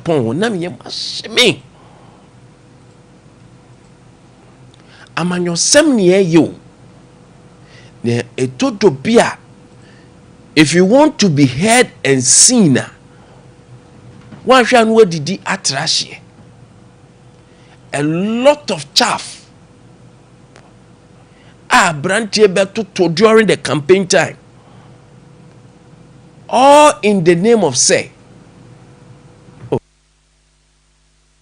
Japan na me mashime amanyo sem ne yo ne etodo bia if you want to be heard and seen one hwa no didi atrahye a lot of chaff brantie beto during the campaign time, all in the name of say.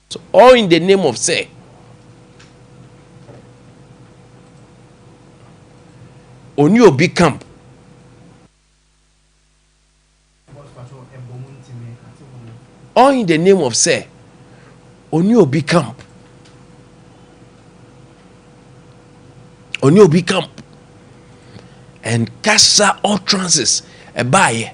So all in the name of say. Oni obi camp. All in the name of say. Oni obi camp. Oni obi camp. And kasa utterances buy.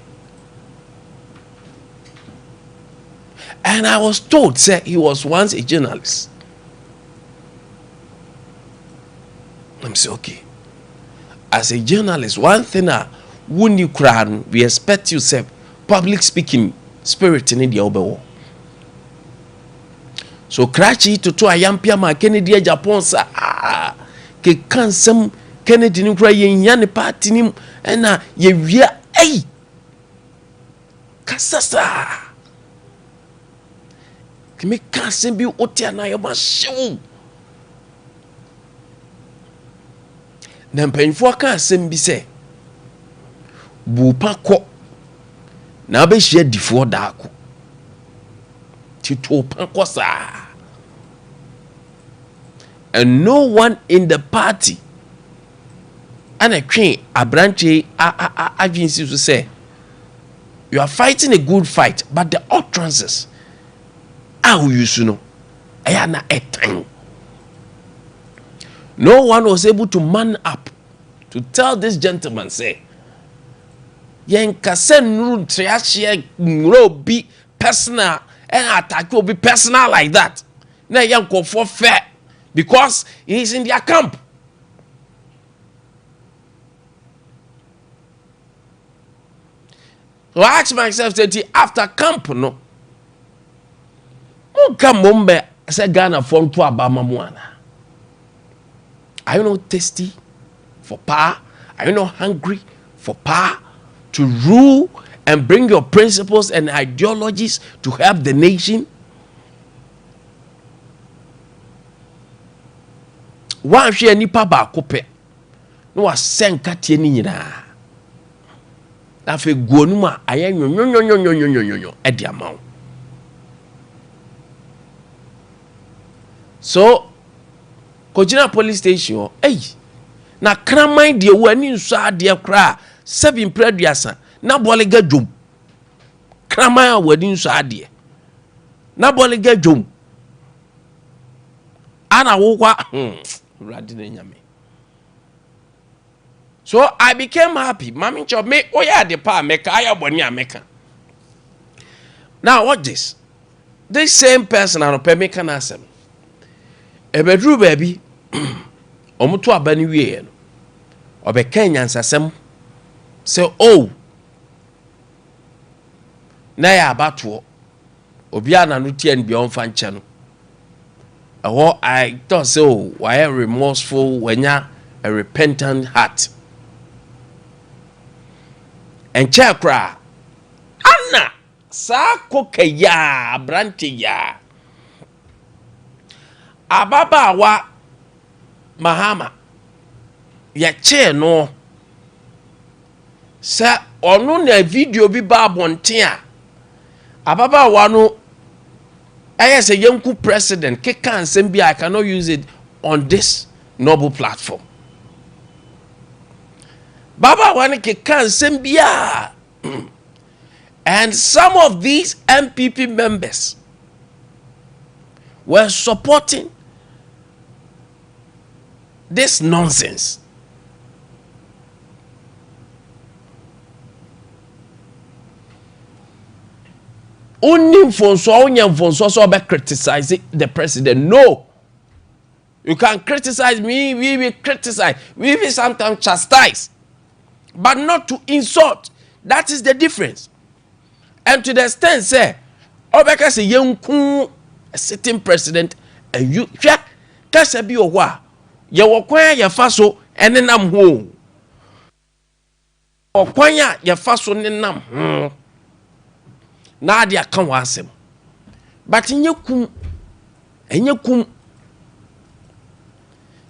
And I was told, say, he was once a journalist. I'm saying, okay. As a journalist, one thing when you cry, we expect you say public speaking spirit in the obewo. So crachi to ayampia ma Kennedy Japan sa ke kansam Kennedy ni kura yenya ne party nim na ye wia ei kasasa ke me kansam bi otia na yo ma hyew na mpanfo kansam bi se bu pa ko na be hye difo da ko tito pa ko sa. And no one in the party and a train a branch agency to say you are fighting a good fight, but the utterances how you know I na a time. No one was able to man up to tell this gentleman say yen kasen run triashie ngro be personal and attack will be personal like that. Na yen ko for fair. Because he is in their camp. So I ask myself, after camp, no. Mombe say Ghana from to Abama Mwana. Are you not thirsty for power? Are you not hungry for power to rule and bring your principles and ideologies to help the nation? One share nipa ba kope no wa senka tie ni nyina afi guonu ma aye nyonyonyonyonyonyonyo edi amawo. So kojina police station na kraman de wo ani nso ade kra 7 praduasa na bolega dwom kraman awadi nso ade na bolega dwom ana wokwa so I became happy. Mami cho me oya de pa meka aya boni ameka. Now watch this. This same person and pe meka na asem. Ebedru baby omuto abani wie no. Obeka nyansasem say oh na ya abato obi ana no tie n bi onfa nche no. I thought so. Why a remorseful when ya a repentant heart. And chakra Anna Sakoke ya branti ya Ababa wa Mahama ya che no sa onu na video bi ba bontia Ababa wa no I say young president, I cannot use it on this noble platform. Baba wane kekan sembia. And some of these MPP members were supporting this nonsense. Only for so be criticizing the president. No. You can criticize me, we will criticize, we will sometimes chastise, but not to insult. That is the difference. And to the extent, say, obeka say yenku a sitting president and you hwa kasa bi owo a ye wokwan ya fa so enenam ho okwan a ye fa so nenam na ade aka ho asem but enye kum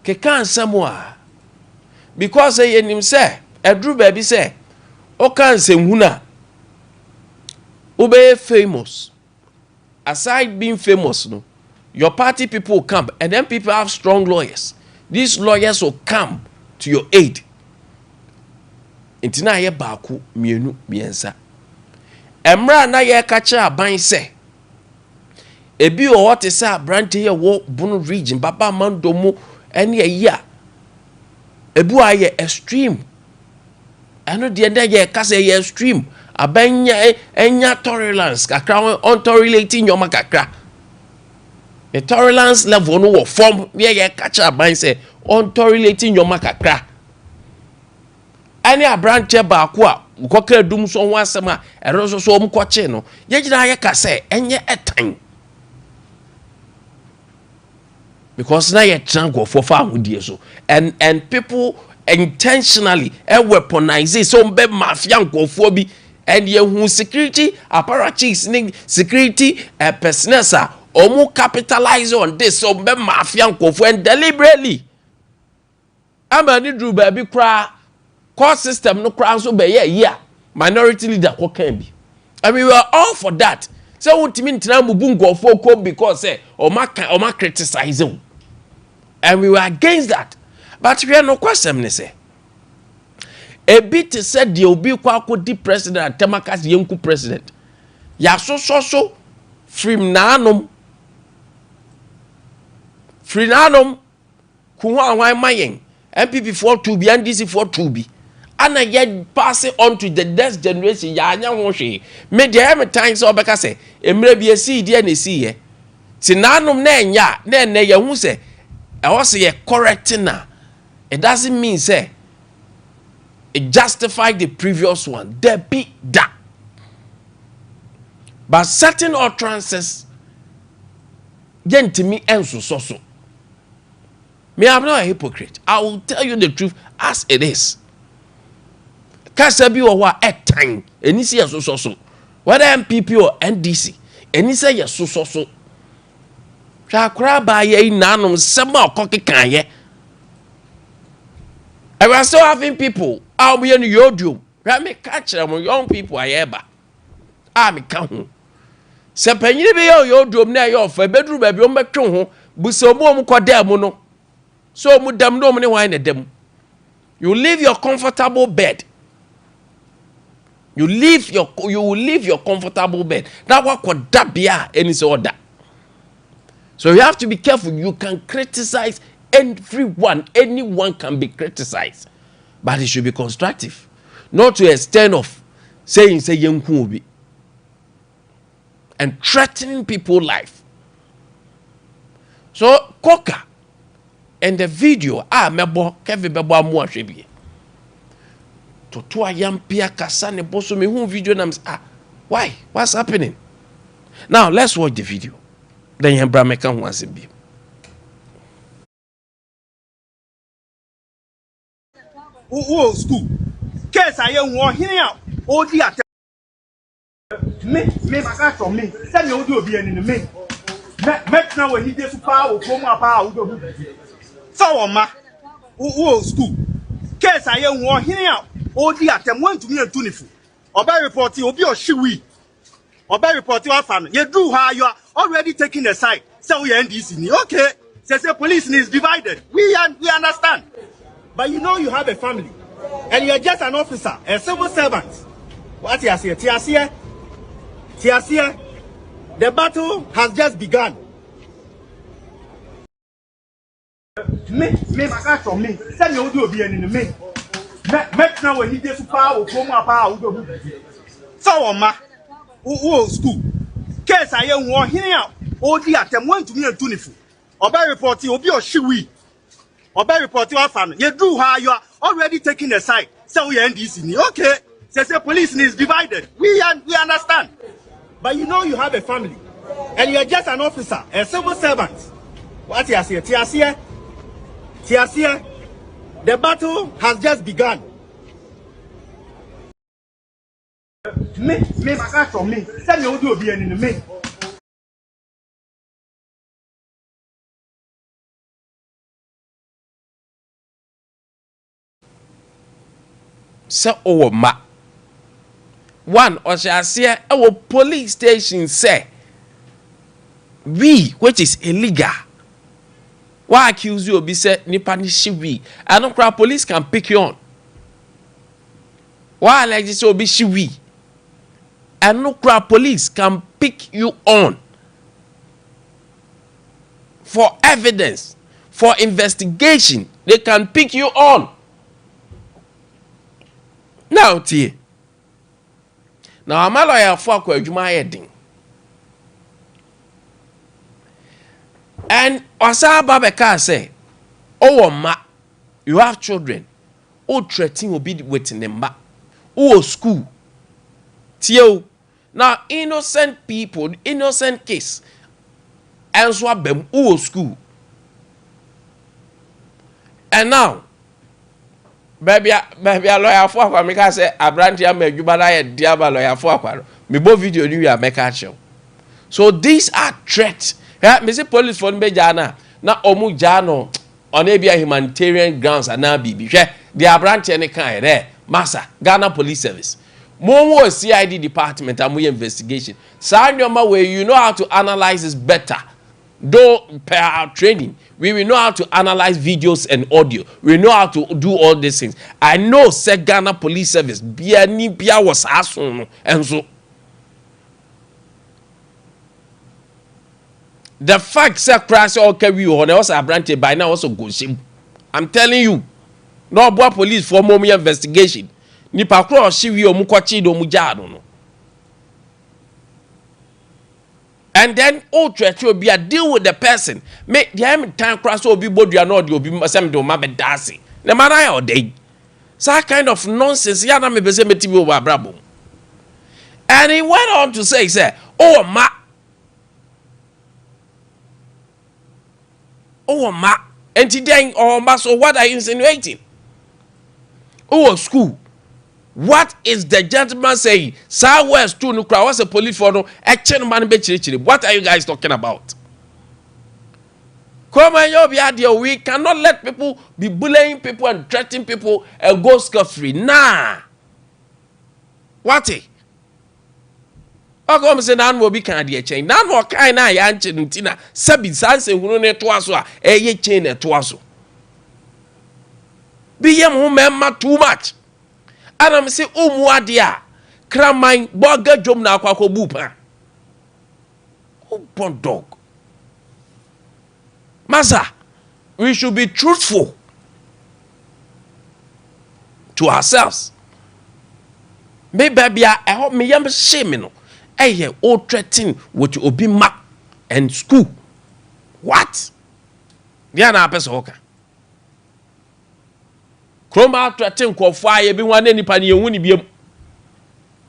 ke kan samwa because yenim say edru ba bi say o kan semhuna ube famous. Aside being famous, no, your party people will come, and then people have strong lawyers. These lawyers will come to your aid. Intina ye baku mienu miensa. Emra na ye kacha aban se. Ebi o what is a brand ye wo bunu region baba mandomo ene ye. Ebu aye extreme. Ano de ye kase ye extreme. Abenya enya tolerance kakra on tolerating your makakra. The tolerance level no wo form ye catch aban say on tolerating your makakra. Any a branch ba ko a ukokra dum so ho asem a ero so mu koche no ye gina ye ka say enye etan. Because na ye trango for fa hodie so and people intentionally weaponize it so be mafia nkofo bi. And who security apparatus security personnel omu capitalize on this so be mafia nkofo and deliberately amani drew baby cry court system no cry so be yeah minority leader ko can be and we were all for that so ultimately ntina mubu nkofo ko because say o ma criticize and we were against that but we are no question ne say a bit said the obi kwakodi president temakas yenku president ya so from nanom ku anwan mayen MPP for 2 bi NDC for 2 bi ana ye pass it on to the next generation ya anya ho hwe me dey every time so obeka say emre bi esi die na esi ye ti nanom na enya na ene ye hu say e wo say ye correcting na it doesn't mean say it justified the previous one. There be that. But certain utterances, to me, and so. Me, I'm not a hypocrite. I will tell you the truth as it is. Kasabi or at time, and you see so. Whether MPP or NDC, and you say yes, so. Shakra by ye nanum, some more cocky can ye. And we are still having people. I'll be in your dream. Let me catch them young people. I ever. I'm coming. Seppenny be your dream near your bedroom, baby. On my tongue, but so more quademono. So mudam no money wine at them. You leave your comfortable bed. You will leave your comfortable bed. Now what could that be? Any order. So you have to be careful. You can criticize everyone. Anyone can be criticized. But it should be constructive. Not to the extent of saying say yenku obi and threatening people's life. So Koka and the video mebo Kevin bebo amu ahwebi. Toto ayampia kasa ne boso me hu video na why? What's happening? Now let's watch the video. Then you bra meka hu asem. Old school. Case I am one here. Oh dear. Me, my from me. Send me audio be in the me. Met now when he does power, come up out. So, ma. Old school. Case I am one here. Oh dear. Them want to me a tunifu. Or by report you be a shiwi. Or by report your family. You do how you are already taking a side. So we end this in okay. Says the police is divided. We understand. But you know you have a family, and you are just an officer, a civil servant. What you say? Tiasia, the battle has just begun. Me, my from me. Send me audio be in the me. Met now when he does power, come up out. So, ma, old school. Case I am one here. Oh dear, them want to me a tunifu. Or by report you be a shiwi. Or by report your family. You do how you are already taking a side. So we end this in okay. Says the police is divided. We understand. but you know you have a family, and you are just an officer, a civil servant. What you say? Tiasia, the battle has just begun. Me, my guy from me. Send me audio be in me. So oh ma. One or shall say our police station say we, which is illegal. Why accuse you of be said nipa ni shiwi? I don't cry police can pick you on. Why like this will be shiwi? And no crowd police can pick you on for evidence, for investigation. They can pick you on. Now, T. Now, I'm a lawyer for Kwajuma heading. And Osa Babeka say, oh, ma, you have children. Oh, threatening will be waiting them back. Oh, school. Tio. Now, innocent people, innocent case, and swap them all school. And now, baby, a lawyer for America say, a branch ya me jubala diaba lawyer for Aquaro. Me bo video you ya make action. So these are threats. Yeah, me say police for me jana. Na omu jano on a humanitarian grounds and now be. They are branch any kind there. Massa, Ghana Police Service. More CID department and we investigation. Sign your way, you know how to analyze this better. Though per our training, we will know how to analyze videos and audio. We know how to do all these things. I know said Ghana Police Service Bia was asun and so the fact that crash all carry you on also a branch by now also go shame. I'm telling you, no boy police for more investigation. Nipa cross shiwi omu kwachi do mu jado no. And then threat will be a deal with the person. Make the time cross will be body and audio be some do ma be dasi. The man I all day. So kind of nonsense ya na me be say metibi over brabo. And he went on to say oh ma and then oh ma, so what are you insinuating? Oh school. What is the gentleman saying? Southwest to Nukra, what's a police for no action man be chiri. What are you guys talking about? Come on, we cannot let people be bullying people and threatening people and go scot-free. Nah. What it? I come say nan will be can de chain. Nan more kind na ya nche ntina. Sabi sanse hunu ne to aso a eye chain ne to aso. Be yam hu memma too much. Adam say umuadia kraman boga jom na akwa bupa. Oh bon dog. Masa, we should be truthful to ourselves. Maybe I hope me yam shame no. Hey, all threatening what you obi ma and school. What? Dia na apesa hoka. Chroma threatening ko fire be one nipa ne ehuni biem.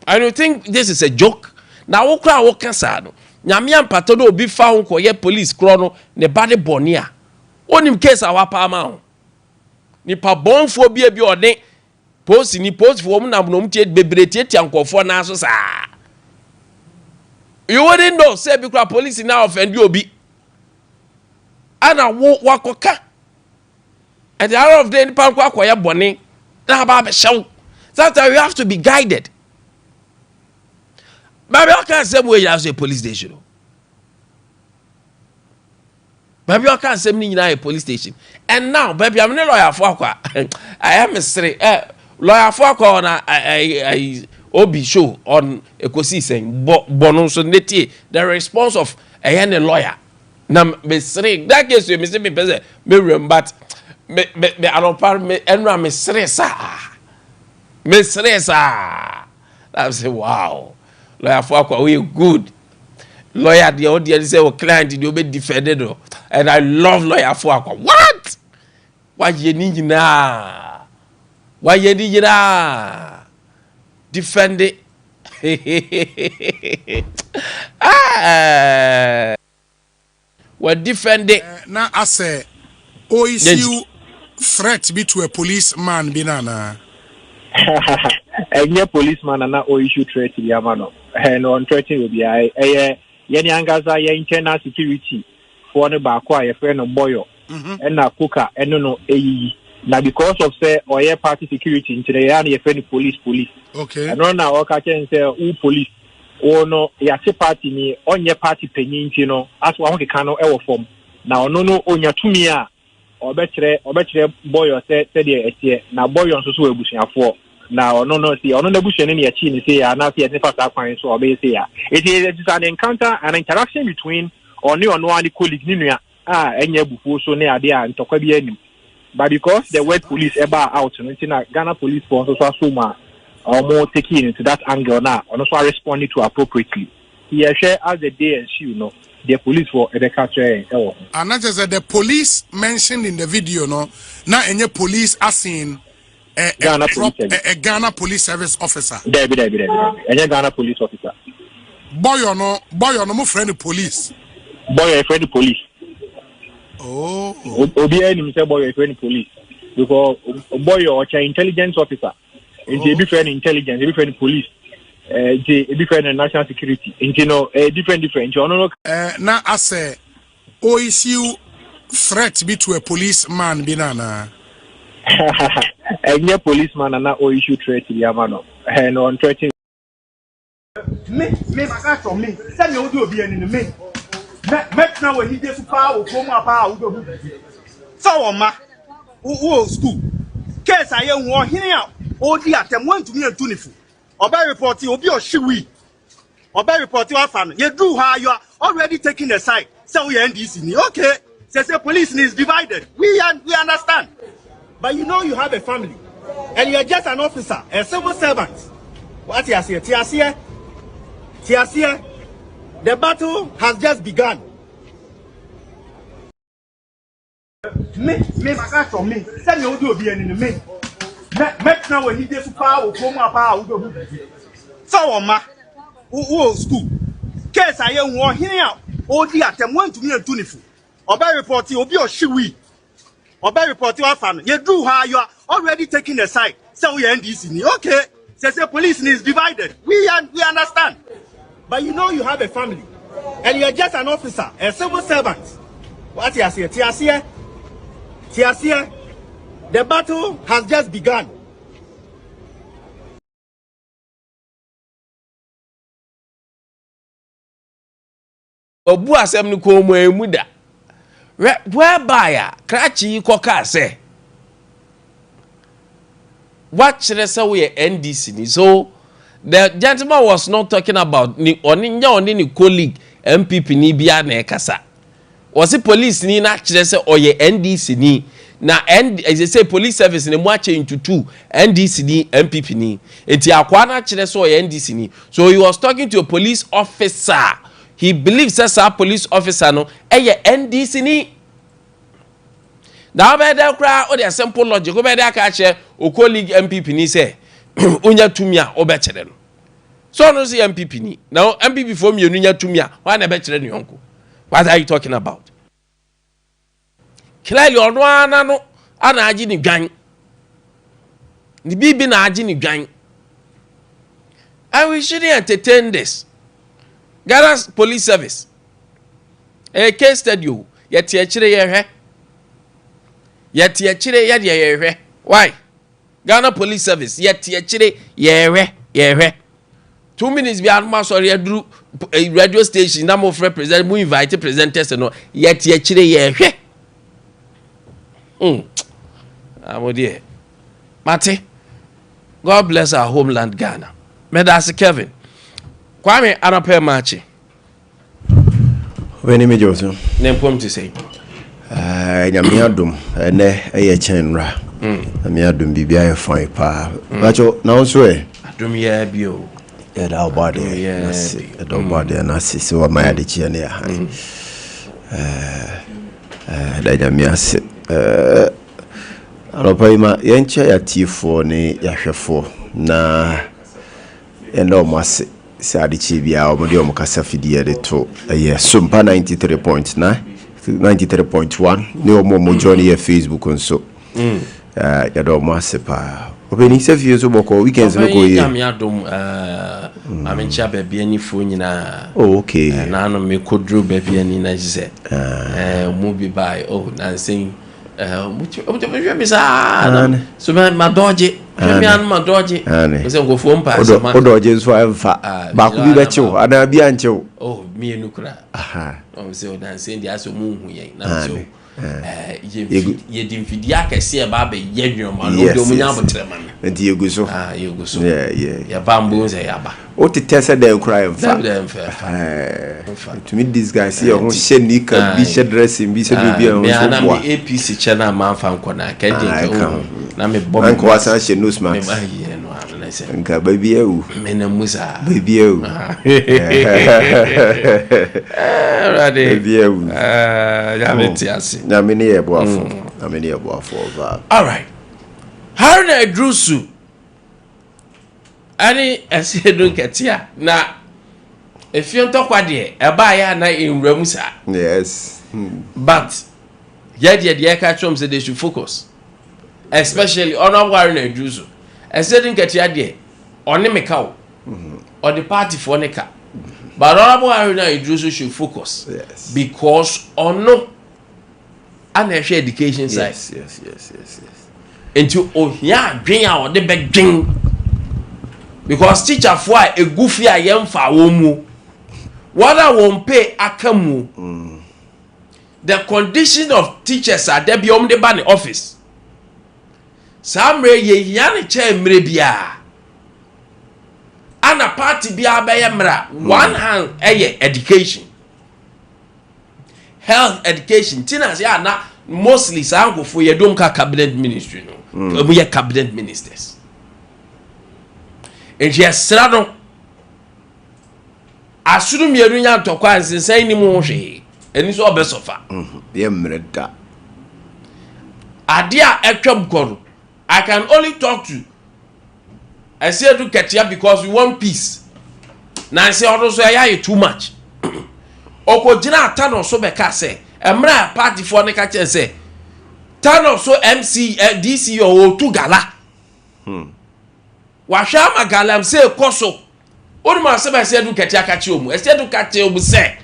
I don't think this is a joke. Na wo kra wo kasa no. Nyame ampato do obi fa ho ko ye police kro no ne bade bone a. Onim case awapa ma ho. Nipa bonfo bi ode post ni post fo mu na no mtie bebrete tiankofo na so saa. You wouldn't know say because police now offend you obi. Ana wo wakoka. At the hour of the day, kwaya bone. Na ba be show. Sometimes you have to be guided. Baby, I can't say where you have a police station. Baby, I can't say me a police station. And now, baby, I'm not lawyer for I am a straight lawyer for on a Obi show on Ekosi saying Bononso Neti, the response of a lawyer. Now, me say that case you me be but me anopar me enra me stressa. I say wow. Lawyer for we good. Lawyer the audience say client you be defended and I love lawyer for what? Why you need na? Why you need na? Defend it. We're defending. Now, I say, issue threat be to a policeman, binana. And your policeman and not issue threat to the Yamano. And on threatening will be Yanyangaza, internal security for the Bakwa, a friend of Boyo, and now Kuka, and no, now because of say or your party security into the area, friend police. Okay. And on now, I can say, who police. Oh no, yase party ni on your party penny, you know, as one can ever form. Now, no, on your tumia or better boy or said, now boy on so bushing for. Now, no, see, on the bush and any chin say, and not yet never start finding so obey say, it is an encounter, an interaction between or new and one colleague, and your before so near there and Tokabi. But because the word police ever out, and Ghana police force also suma. Or more taking into that angle now, and also responding to appropriately. He share as the day and she, the police for the catcher. And not just the police mentioned in the video, no, now any police as seen a Ghana police service officer. David, any Ghana police officer. Boy or no, my friend police. Boy, a friend police. Oh, Obi himself, boy, a friend police. Because boy or intelligence officer. A different intelligence, a different police, a different national security, a different. Now I say, issue threat be to a policeman, binana. And your policeman and not issue threat to the Yamano. And on threatening. Me, my guy from me. Send me audio be in the me. Met now when he gets power, come up power. So, ma, who school? Case I am one here. Oh dear, them want to me and tunifu. Oba report you be or shiwi. Oba report you fan. You do how you are already taking the side. So we end this in okay. Says the police is divided. We understand. But you know you have a family. And you are just an officer, a civil servant. What you say? Tiasia. The battle has just begun. Me, my guy from me. Send me audio be in the me. Met now when he gets power, come up power. So, ma, who school? Case I am one here. Oh dear, them want to me and tunifu. Oba report you be or shiwi. Oba report you fan. You do how you are already taking the side. So we end this in okay. Says the police is divided. We understand. But you know you have a family. And you are just an officer, a civil servant. What you say? Tiasia. The battle has just begun. Obu asem ni ko mo emuda. Whereby krachi koka say. Watch the say we NDC ni. So the gentleman was not talking about ni oni colleague MPP ni bia na ekasa. Was the police ni na kire say oye NDC ni. Na as they say police service ni mo ache into two NDC ni MPP ni. Enti akwa na kire say oye NDC ni. So he was talking to a police officer. He believes that a police officer no eye NDC ni. Now be there kra o the simple logic o be there ka che o colleague MPP ni say unya tumia o be kire no. So no say MPP ni. Now MPP for me unya tumia why na be kire ni yonko. What are you talking about? Clearly ono ana no ana agi ni dwan. Ni bibi na agi ni dwan. And we shouldn't entertain this. Ghana's police service. A case study you. Yet ye chire ye hwe. Why? Ghana police service. Yet ye chire ye hwe. 2 minutes be anma sorry adru radio station na mo represent mo invite presenters no. Yet ye chire ye hwe. Amodie. Mate. God bless our homeland Ghana. Medasi Kevin. Kwame anape machi. When me Joseph. Nempom to say. Nyame adom ene eye chenra. Nyame adom bibia e fine pa. Bacho na onso e. Adom ye bio. Ya da obade. Yes. E da obade na sisi wa maya de chie ne ya han. Da nyame ase. Alopa ima yenche ya tifo ni ya hwefo na endo mase. Ade Akye Abia omode omukasa fidie de to Sompa 93.1 ne omo join your Facebook nso ya do mo asepa obeni se fie so boko weekends no ko ye am ya dom amencha baabi ani fo nyina okay na no me kodru baabi ani na jise mo bi bai na sen so ma doje me an ma doje so go fo mpa so ma doje so amfa ba ku bi be chew ana bi an chew me enukura so na sen dia so mu hu yen na so ye dimfidi akese e ba be yedwom ma no do munya botre ma nti yegu so yegu so ya bambo ze ya ba o te tese dem cry mfa to meet this guy see your sheni ka bi she dressing bi se do bi on so na me APC chena ma fa nko na ka na me bomb nko wasa she no smart me ba ye no na se nka baby ewu me na musa baby ewu baby ewu ya metiasi na me ne ye boafo na me ne ye boafo ba all right Haruna Edrusu ani asiedu ketia na efion tokwa de eba ya na enwram sa yes but ye ka chom say they should focus especially on Haruna Edrusu asiedu ketia de oni meka o or the party for neka but Haruna Edrusu should focus because ono ana education side yes into ohia dwen a ode be dwen because teacher for a egufi a yemfa wo mu whether won pay akamu the condition of teachers are there be the ban office samre ye hia ne che mre bia ana party bia be yemra one hand education health education tinas ya na mostly sango for ye don't cabinet ministry no we are cabinet ministers and yes strado asuru mieru nya ntokwa nsensan ni mu hwe eni so obesofa ye mreda ade a etwam koru I can only talk to I say to ketia because we want peace na say also ya too much okojina atano so beka say emra party for ne ka che say tano so MC DC o tu gala wa hwa magalam say koso onuma se ba say du ketia ka che omu e say du ka che omu say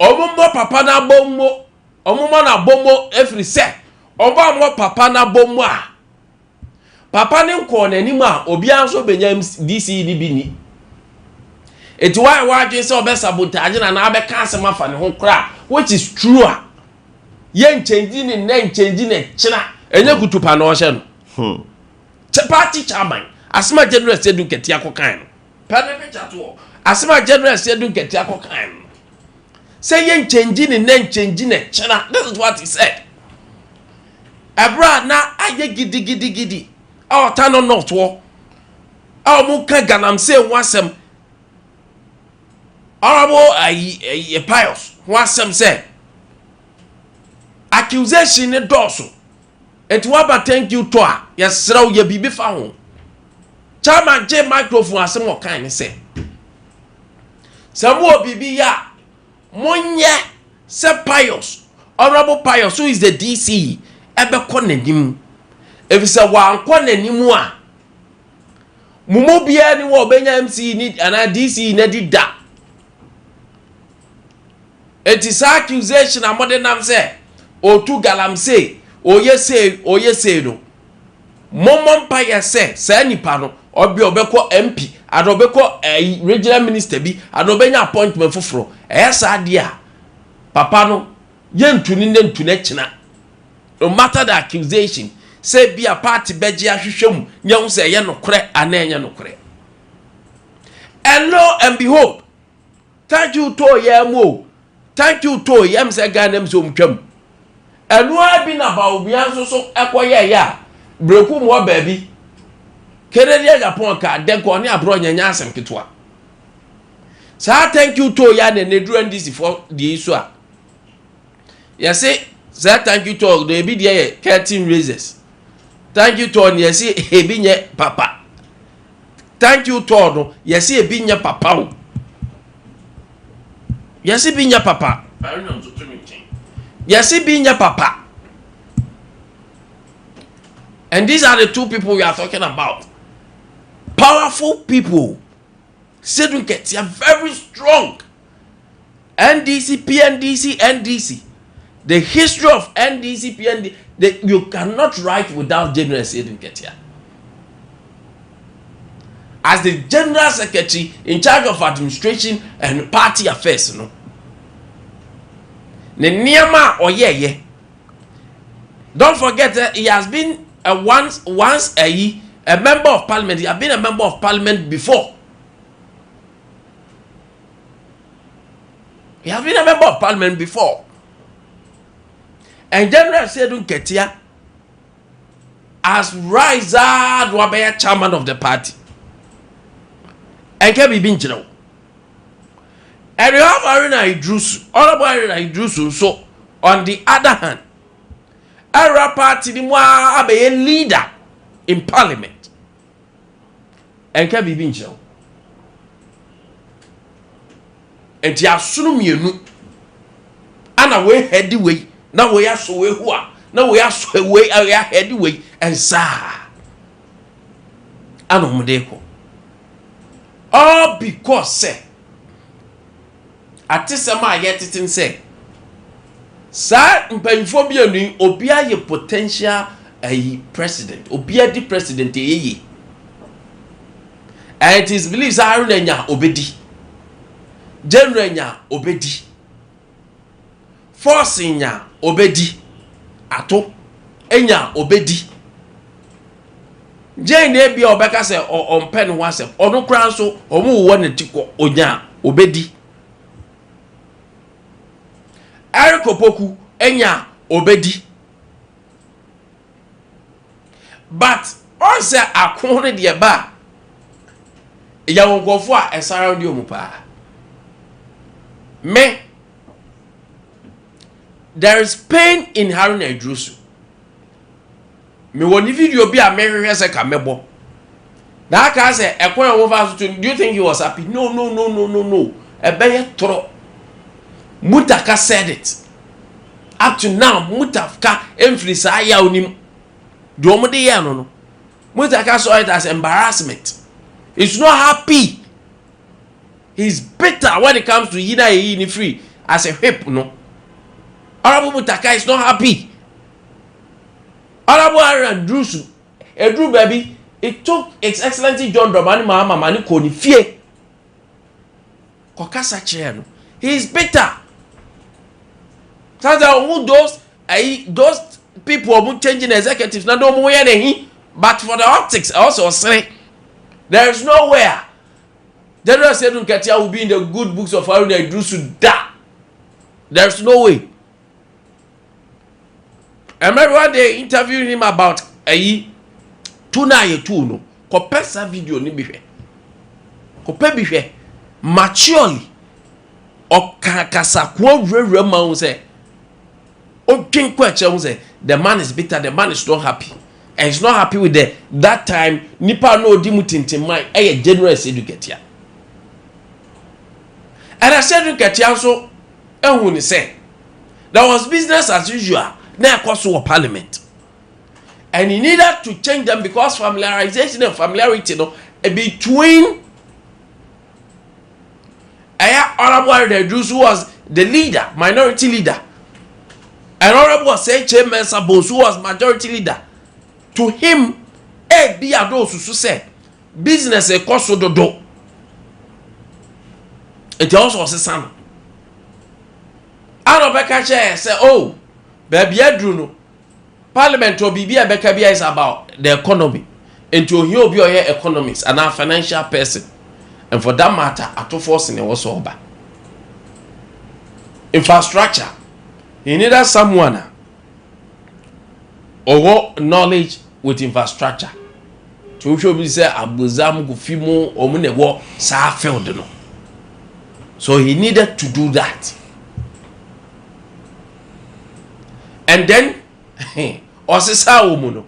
omumbo papa na bommo omummo na bommo every say oba mo papa na bommo a papa ne nko na anim a obi anso benya DC ni bi ni eti why say obe sabotage na abeka asema fa ne ho kra which is true a yen change ni na change ne kira enye kutupa na o hye no party chairman asema general sedu ketia kokan no pene be chato asema general sedu ketia kokan no say yen change ni na change ne kira this is what he said abra na aye gidi o tano not wo mu ka ganam say wasem Honorable a pious wasem say accusation ne doso et waba thank you to a yesraw ye bibi fa ho chairman je microphone asem o kan ne say samu bibi ya monye se pious honorable pious who is the DC ebe ko nanim if say wa anko nanim a mumo bia ni wo benya MC ni ana DC na dida it is accusation amode nam say otu galam say oye say no momon pa ye say say nipa no obi obekọ MP adobekọ regional minister bi adobenya appointment foforo esa de a papa no yentuni ne ntuna kina no matter the accusation say be a party beji ahwehwem nyewu say ye nokore ana enye nokore and lo and behold thank you to yemo thank you to yem say ganem so mtwam enu abi na ba obi anso so ekoye ya breku mo baabi Kennedy Japan ka denko ne abro nyanya asem ketwa sa thank you to ya ne duru ndisi for the issue a ya say thank you to the bi curtain raises thank you to ne say ebi nye papa thank you todo yes e binya papa o yes e binya papa yes e binya papa. And these are the two people we are talking about. Powerful people. Sedun Ketia very strong. NDC, PNDC, NDC. The history of NDC, PNDC, you cannot write without General Sedun Ketia. As the General Secretary in charge of administration and party affairs, no. Nenyama Oyeye. Don't forget he has been once a member of parliament. He has been a member of parliament before. He has been a member of parliament before. And General Sedun Ketia has rise to be chairman of the party. And can be binchino. And you have Arena Idrusu, Honorable Arena Idrusu. So, on the other hand, Era party ni mwa abe leader in parliament. And can be binchino. And ya sunu mienu. Ana we heady way. Na we ya so we hua. Na we ya so we ya heady way. And sa. Ano mdeko. All because say. Atisama yetitin say. Sa mpanfo bia ni obia ye potential president. Obia di president ye. And it is believed that Aruna obedi. General nya obedi. Force nya obedi. Ato enya obedi. Jane ebi obeka se ompen ho asem. Ono kran so omo wo ne tiko onya obedi. Erikopoku enya obedi. But on se akon de ba ya wongofo a esara ndi omupa. Me, there is pain in Haruna Idrusu. Me woni video bi a me hwehwe se ka mebo. Na aka say ekwan over to, do you think he was happy? No. Ebeye toro. Mutaka said it. Up to now, Mutaka emphasize aya onim. Do omode ye no. Mutaka saw it as embarrassment. He's not happy. He's bitter when it comes to Yina Yini free as a whip, no. Honorable Mutaka is not happy. Honorable Aaron Drusu, a Drew baby, it took His Excellency John Dramani Mahama Mani Koni Fie. Kokasa Cheno. He is bitter. Those people who changing executives, not no more than he, but for the optics, also say there is nowhere General Sedun Ketia will be in the good books of Haruna Idrusu. There's no way. I remember one day interviewing him about tuna yetuno. Kopesa video ni bihe. Kope bihe. Maturely. Okakasa kwa rema unse. Okinkweche unse. The man is bitter. The man is not happy. And he's not happy with that time. Nipa no dimutintimai. Eye General Sedun Ketia. And I said to Ketia so, when he said, there was business as usual, now cost to parliament. And he needed to change them because familiarization and familiarity between Honorable Ade who was the leader, minority leader, and Honorable Chairman Sabos who was majority leader. To him, be a those who say, business a cost to do. It also was a son. I don't say, oh, baby, Adruno. Parliament or BB Bekabia is about the economy. And to hear your economics and our financial person. And for that matter, at all force in was over. Infrastructure. You need someone or knowledge with infrastructure. To show me say Abuzam Gufimo or Munewo Sa failed no. So he needed to do that. And then Osisa Umuno.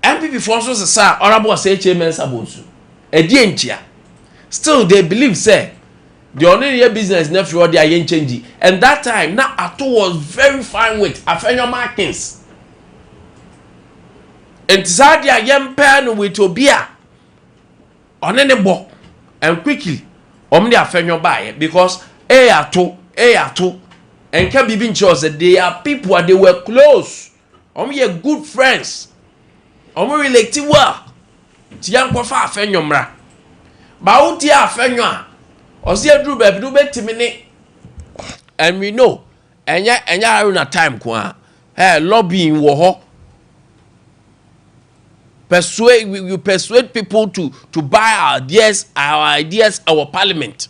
MPP NPP forces the sir honorable say chairman sabosu. Edientia. Still they believe say the only year business never they are changing. And that time now Ato was very fine with Afenyo Markins. And Zadia young pen with Obia on any book and quickly omni Afenyo buy because Ato and can be chose that they are people they were close. Omni are good friends. Omni related well. Tian Kofa Afenyo mra. Bauti Afenyo. Osia drew baby do bet timini. And we know enya haruna time kwa. Hey, lobbying wo we persuade people to buy our ideas, our parliament.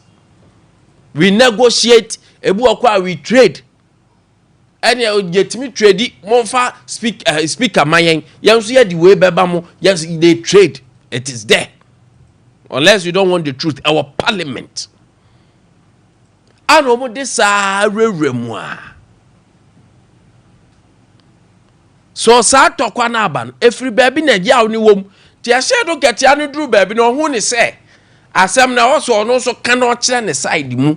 We negotiate, we trade. And you get me trade monfa speaker mayen. Yes, the way bebamo, yes, they trade. It is there. Unless you don't want the truth, our parliament. Ano mo de sa remwa. So sa tokwa na aba no efri baby na gia oni wom ti a share do get ya no dru baby no hu ni say asem na wo so no so kan o kire ne side mu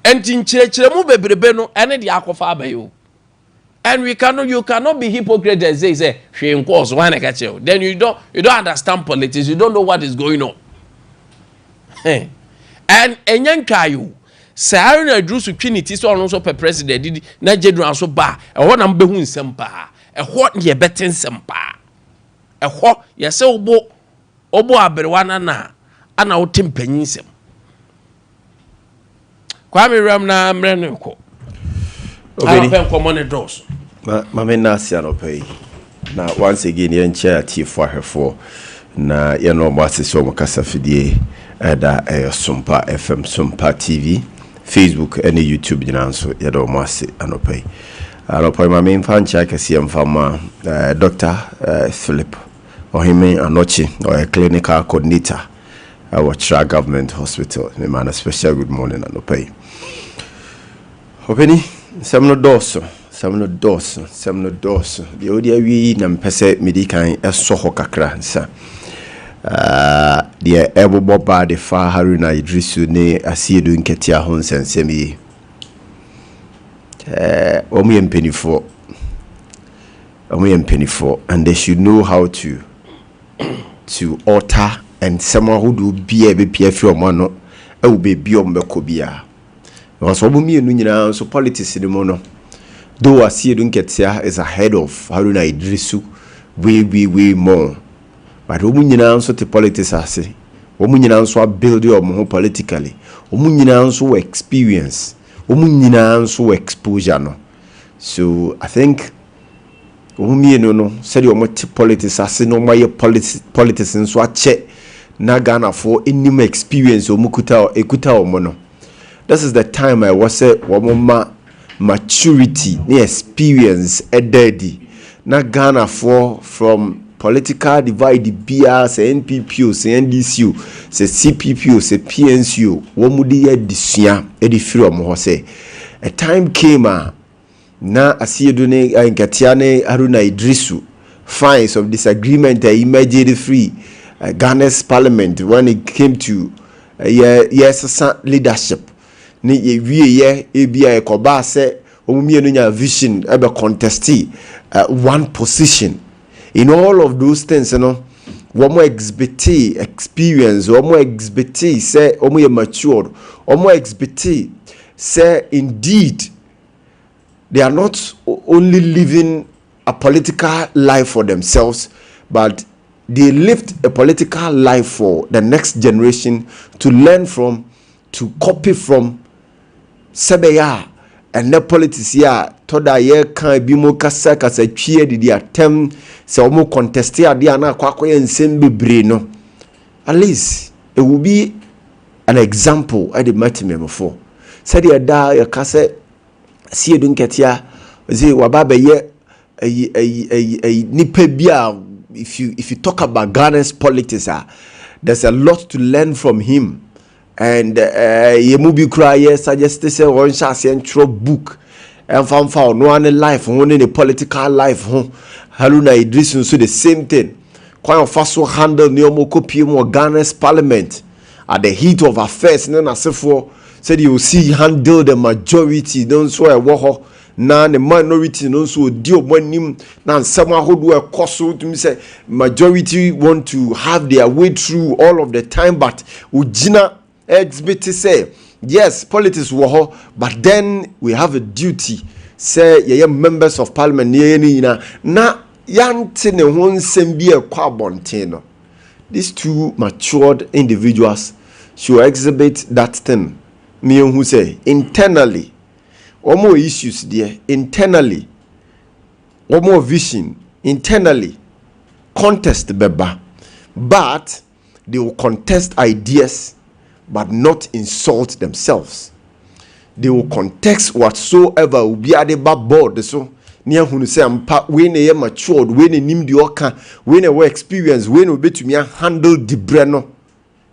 enti nchire mu bebrebe no ene de akofa abayo. And you cannot be hypocrite and say she in course why na catch you. Then you don't understand politics, you don't know what is going on. And enyankayo Sahara na drusu trinity so ono so president didi na general so ba e ho na mbehu nsem pa e ho ye beten nsem pa e ho ye se obo aberewa na ana wotem panyin nsem Kwame ram na mre ne ko obedi pen common doors ma me na sia no pay na once again yen chair tifo ahwefo na ye no mo asese o mo kasafidie Eda Sompa FM, Sompa TV, Facebook, and YouTube. So you don't want to anopay. Anopay, my main fan check is from Dr. Philip or him anoche or a clinical coordinator at Wachra Government Hospital. The man a special good morning anopay. Hopini, some no doors. The audio we nampese medican a soho kakra, sir. The ebo boba de fa haruna idrisu ne asiedu nketia ho nsensem yi omu yempenifo and they should know how to alter and someone who do be free omo no e wo be bi ombeko bia because omu mienu nyina so politics ni mo no though asiedu nketia is ahead of haruna idrisu way more. But omu nyina nso te politics ase omu nyina nso build your mo politically omu nyina nso experience omu nyina nso exposure no so I think omu mienu no said omu te politics ase no maye politics nso ache na Ghana for any experience omu ekuta omu no. This is the time I was say omu maturity ni experience ededi na Ghana for from political divide BR say NPP say NDC say CPP say PNC womudi ya disua edi free omo say a time came na asiedu ne nkatia ne Haruna Idrisu fines of disagreement emerged free Ghana's parliament when it came to yes leadership ni ye ebia ekoba say omumie no nya vision ebe contesti one position. In all of those things, you know, one more experience, one more expertise, say, one more matured, one more expertise, say, indeed, they are not only living a political life for themselves, but they lived a political life for the next generation to learn from, to copy from, Sebeya. And the politics here, toda ye kan bi mo kasa twie de attempt se o mo contest ya de ana kwakoye nsem bebre no. At least it will be an example at the matter for. Said ya da ya kase sie dun ketia ze wababa ye nipa bia if you talk about Ghana's politics there's a lot to learn from him. And yemubi cry yes suggest say one shall central book and found no one life one in the political life Haruna Idris nso the same thing. Kwan Faso handle Neomo Kopium Ghana's parliament at the heat of affairs. Then asefo said you see handle the majority. Don't so a war na the minority no so di obanim na nsem ahodo e koso to me say majority want to have their way through all of the time, but ugina exhibit say yes, politics war, but then we have a duty say ye members of parliament na yante ne ho nsem bi e kwa bonten no. These two matured individuals should exhibit that thing. Me who say internally one more issues there internally, one more vision internally, contest beba, but they will contest ideas but not insult themselves. They will contest whatsoever will be at the board. So near who say when they are matured, when they nim the oka, when they were experienced, when we be to me handle the breno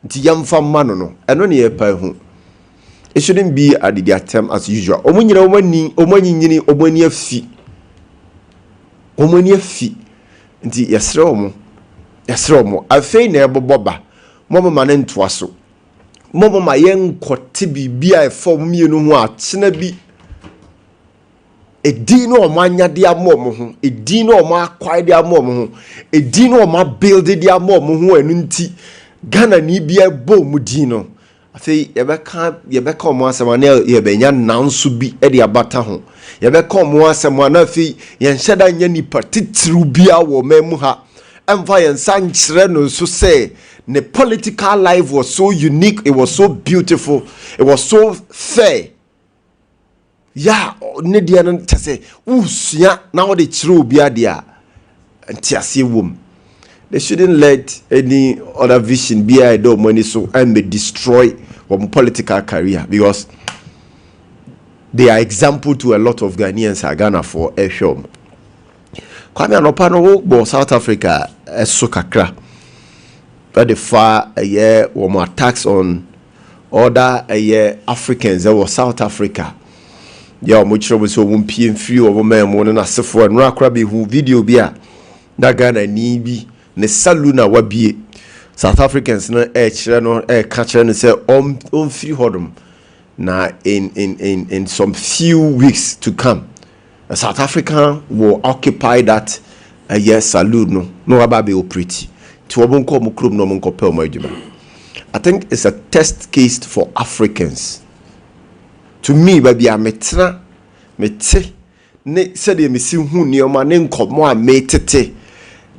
nti yamfa mano no eno ne yepa hu. It shouldn't be at the attempt as usual. Omanyina omanyini omani afi nti yesre omo afei na eboboba momo mane ntoa so momo ma yenkote bibia e fom mienu ho a kyena bi edi no omanya de amom ho edi no omo akwai de amom ho edi no omo build de amom ho anu nti Ghana ni bia bo mu di no afei yebeka omo asema na yebenya nanso bi e de abata ho yebeka omo asema na afei yenhyeda nya nipa titiru bia wo memu ha emfa yensa nkyere no so say the political life was so unique, it was so beautiful, it was so fair. Yeah, Nidian say, "Usia now the true biadia and tiasi womb." They shouldn't let any other vision be a do money so and may destroy one political career, because they are example to a lot of Ghanaians are Ghana for a show. Kwame Nkwantabisa South Africa so kakra. But the far a year or more attacks on other Africans that was South Africa. Yeah, much of us won't be in few of men more than us for and Rakrabi who video beer. Nagana nibi ne saluna wabi South Africans no catcher and say on free hodum na in some few weeks to come. A South African will occupy that a year saloon no ababe pretty. I think it's a test case for Africans. To me, baby, I metra mete ne said me si hu ne ma ne nkomo a metete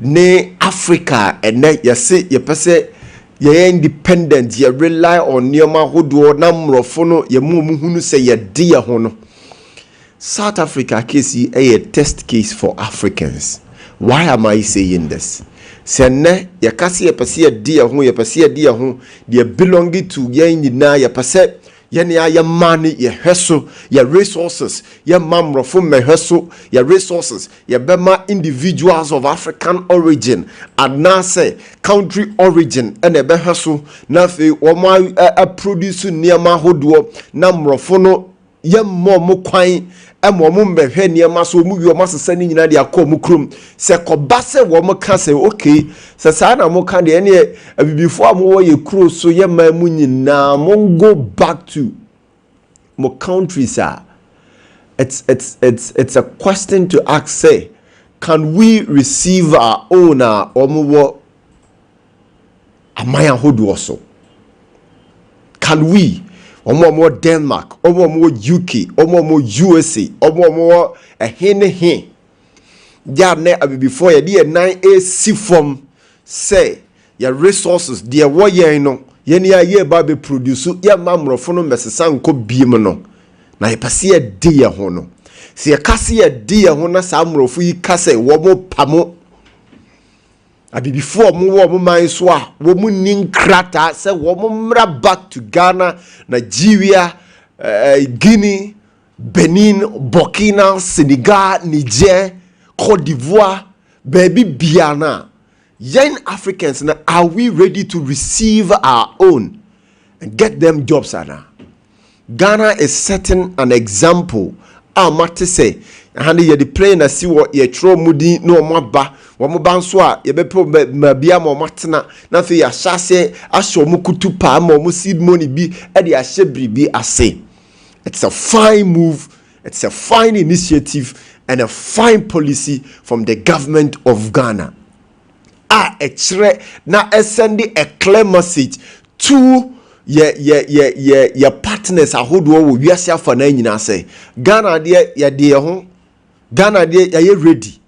ne Africa and ne yese ye pese ye independent ye rely on neoma hodo na mrofo no ye mu hunu se ye de ye ho no. South Africa case a test case for Africans. Why am I saying this? Sene ya kasi ya pasi ya dia ho ya pasi ya dia ho they belong to ya nyina ya pase ya ne ya money ya hweso ya resources ya mamrofo mehweso ya resources ya bema individuals of African origin and na say country origin ene behweso na fe wo ma produce niam hodo na mrofo no ya mo kwan emo mo mbehwe niam so mu wi o masesa ni nyina de akom krom se koba se wo mo ka se okay se sa na mo ka de ne abibifo am wo ye kro so ye ma mu nyina mo go back to mo countries are. It's a question to ask, say, can we receive our own omo amaya hodo also? Can we omo Denmark, omo UK, omo USA, omo he ya ne abibifo ye de 9AC form say your resources dear wo ye no ye ne aye ba be produce ya mamrofo no mesesa nko biem no na ye pase ye de ye ho no se ye kase ye de ye ho na sa amrofo yi kase wo mo pamo abibifo wo man so a wo mu ninkrata se wo mo mra back to Ghana, Nigeria, Guinea, Benin, Burkina, Senegal, Niger, Cote d'Ivoire, baby Biana. Young Africans, now, are we ready to receive our own and get them jobs? Ghana is setting an example mate say hande ye the plane na si wo ye tro mudi no omaba wo mo ban so a ye bepo mabia mo matena na fe ya hyase ahye mo kutu pa ma mo seed money bi e de ahye bribi ase. It's a fine move, it's a fine initiative and a fine policy from the government of Ghana. Na send a clear message to your partners ahodo wo wiase afa na nyina say Ghana de ho Ghana de ready.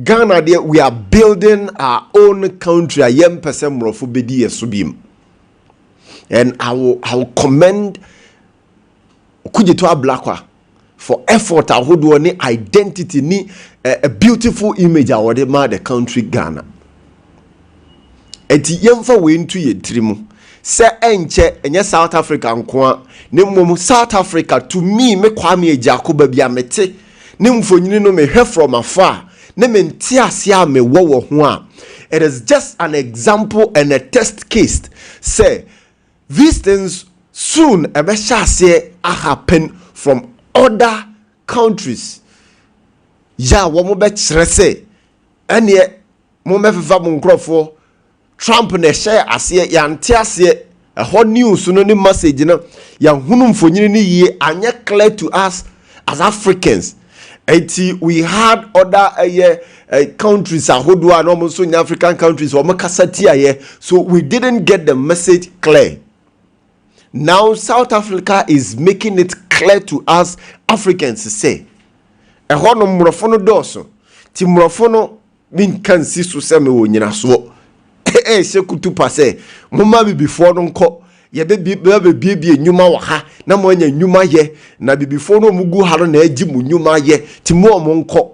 Ghana de we are building our own country. Ayem person mrofo bedi esubim. And I will commend Kujeto Ablakwa for effort ahodo ni identity ni a beautiful image award ma the country Ghana. Eti yemfa we ntu ye trimu se enye South Africa nko ne mmom South Africa to me Kwame Nkwantabisa bia mete ne mfonyini no me hwe from afar ne me nti ase a me wo ho a it is just an example and a test case say these things soon ebe shase happen from other countries ya wo mo be kire say ene mo mefifa mo nkrofo Trump ne share ase ya nte ase ho news no ni message no ya hunu mfonyini ni ye anya clear to us as Africans. We had other countries ahodo no so in African countries or makasati so we didn't get the message clear. Now South Africa is making it clear to us Africans say ho no mrofono doso ti mrofono min kan sisu se me wo nyina so se kutu pase mama before no nko ye be nyuma wa ha na mo anya nyuma ye na before no mugu haro na agi mu nyuma ye ti mo nko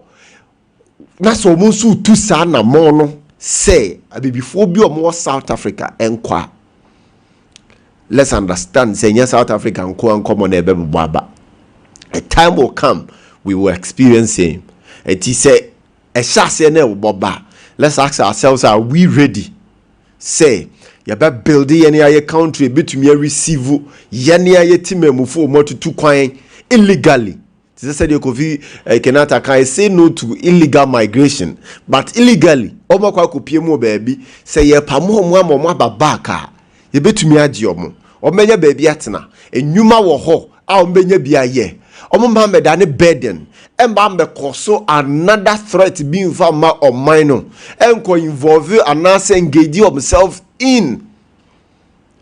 na so mo nsu tu sa na mo no say before bi o mo South Africa enkwa. Let's understand say South Africa nko na ebe baba. A time will come we will experience him. It is say a shase na baba. Let's ask ourselves, are we ready? Say ya be build any aye country betumi receive yani aye timemufo motutu kwan illegally. This said you could Kenata can say no to illegal migration, but illegally omo kwa kupie mu baby say ye pamo mo babaka ye betumi agiomo omenya baby atena enwuma wo ho a omenya bia ye omo ma da ne burden emba mbe koso another threat being found or minor enko involve anase engage himself in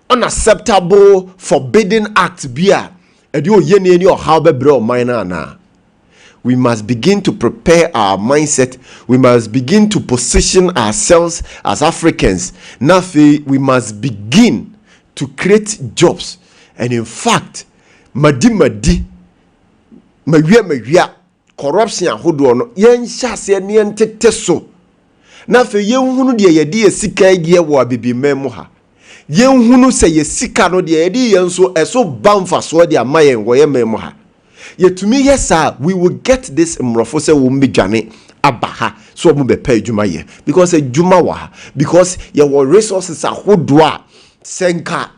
unacceptable forbidden act bia edi oyeni eni o how be bre o minor na. We must begin to prepare our mindset. We must begin to position ourselves as Africans. Now we must begin to create jobs. And in fact, madi mawia corruption ahodo no yen hyase ne entete so. Na fe yen hunu de ye de sika gie wo abibimem ha. Yen hunu se ye sika no de ye de yen so eso bamfa so de amayen wo ye mem ha. Yetumi yesa we will get this mrofo se wo mbedwane abaha so mo be pay adwuma ye because adwuma wa because ye wo resources ahodo a senka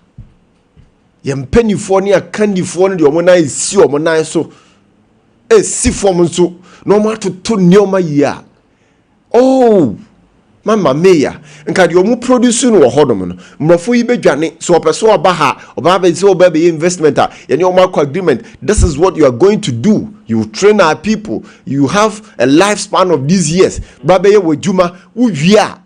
ye mpanifo ne akandifo ne de omo na esi omo na so si form so no matter to nyoma ya oh mama meya nka de omo produce no hodom no mrofo yi bedwane so opeso obaha oba so oba be investment ye ne omo agreement. This is what you are going to do. You train our people. You have a lifespan of these years baba ye wajuma uwia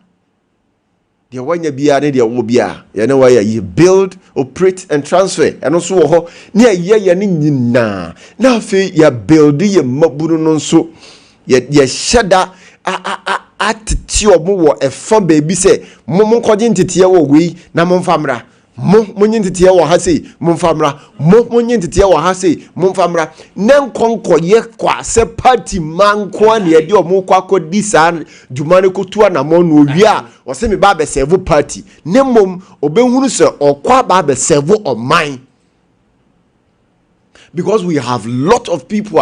de wanya bia ne de wo bia ye ne waya you build, operate and transfer and also ho ne ye ne nyina na fe ya build ye mabunu no so ye sheda atiti omo wo efa baby say mo nkoje ntete wo wi na mo mfamra mo nyintete wo ha sei mo mfamra mo nyintete wo ha sei mo mfamra ne nkonko ye kwa se party manko na ye de omo kwakọ disa dwumane kotua na mo no wi a o se me ba be serve party ne mom obehunu se okwa ba be serve o mine. Because we have lot of people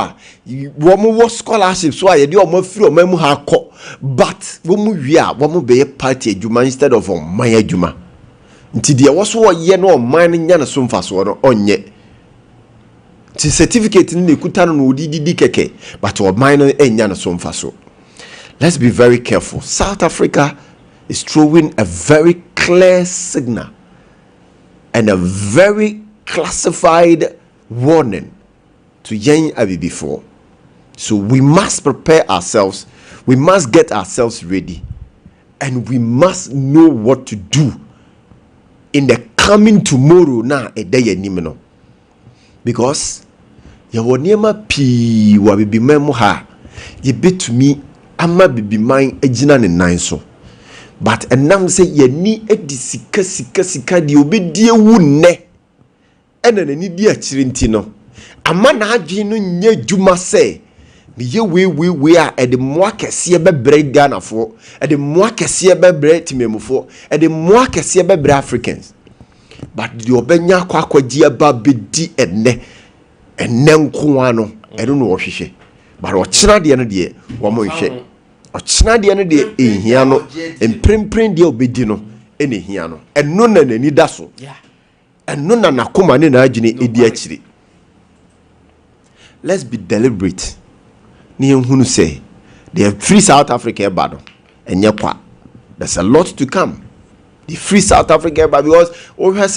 womo scholarships so ye de omo free omo ha ko but womo wi a womo be party adwuma instead of oman adwuma nti de wo so ye no oman nya na so mfa so no onye The certificate in the kutano no di keke, but or minor enyana somfa so. Let's be very careful. South Africa is throwing a very clear signal and a very classified warning to Yen Abi before. So we must prepare ourselves, we must get ourselves ready, and we must know what to do in the coming tomorrow na a day nimeno. Because ya woniema pi wa bibi memo ha ye betumi ama bibi man agina ne nan so. But enam say ye ni edi sika di obedie wu ne ena nani di akire nti no ama na adwe no nya dwuma se me ye we a ede moa kese bebre Ganafo ede moa kese bebre timemufo ede moa kese bebre Africans. But the obenya kwakwaji aba bedi enne nko ano eno no hwehwe. But o kira de no de wo mo hwehwe o kira de no de ehia no emprempren de obedi no ene hia no eno na nani da so eno na nakoma ne na agine edi akire. Let's be deliberate. Ni ehunu say the free South Africa bado enye kwa. There's a lot to come. The free South Africa, but because over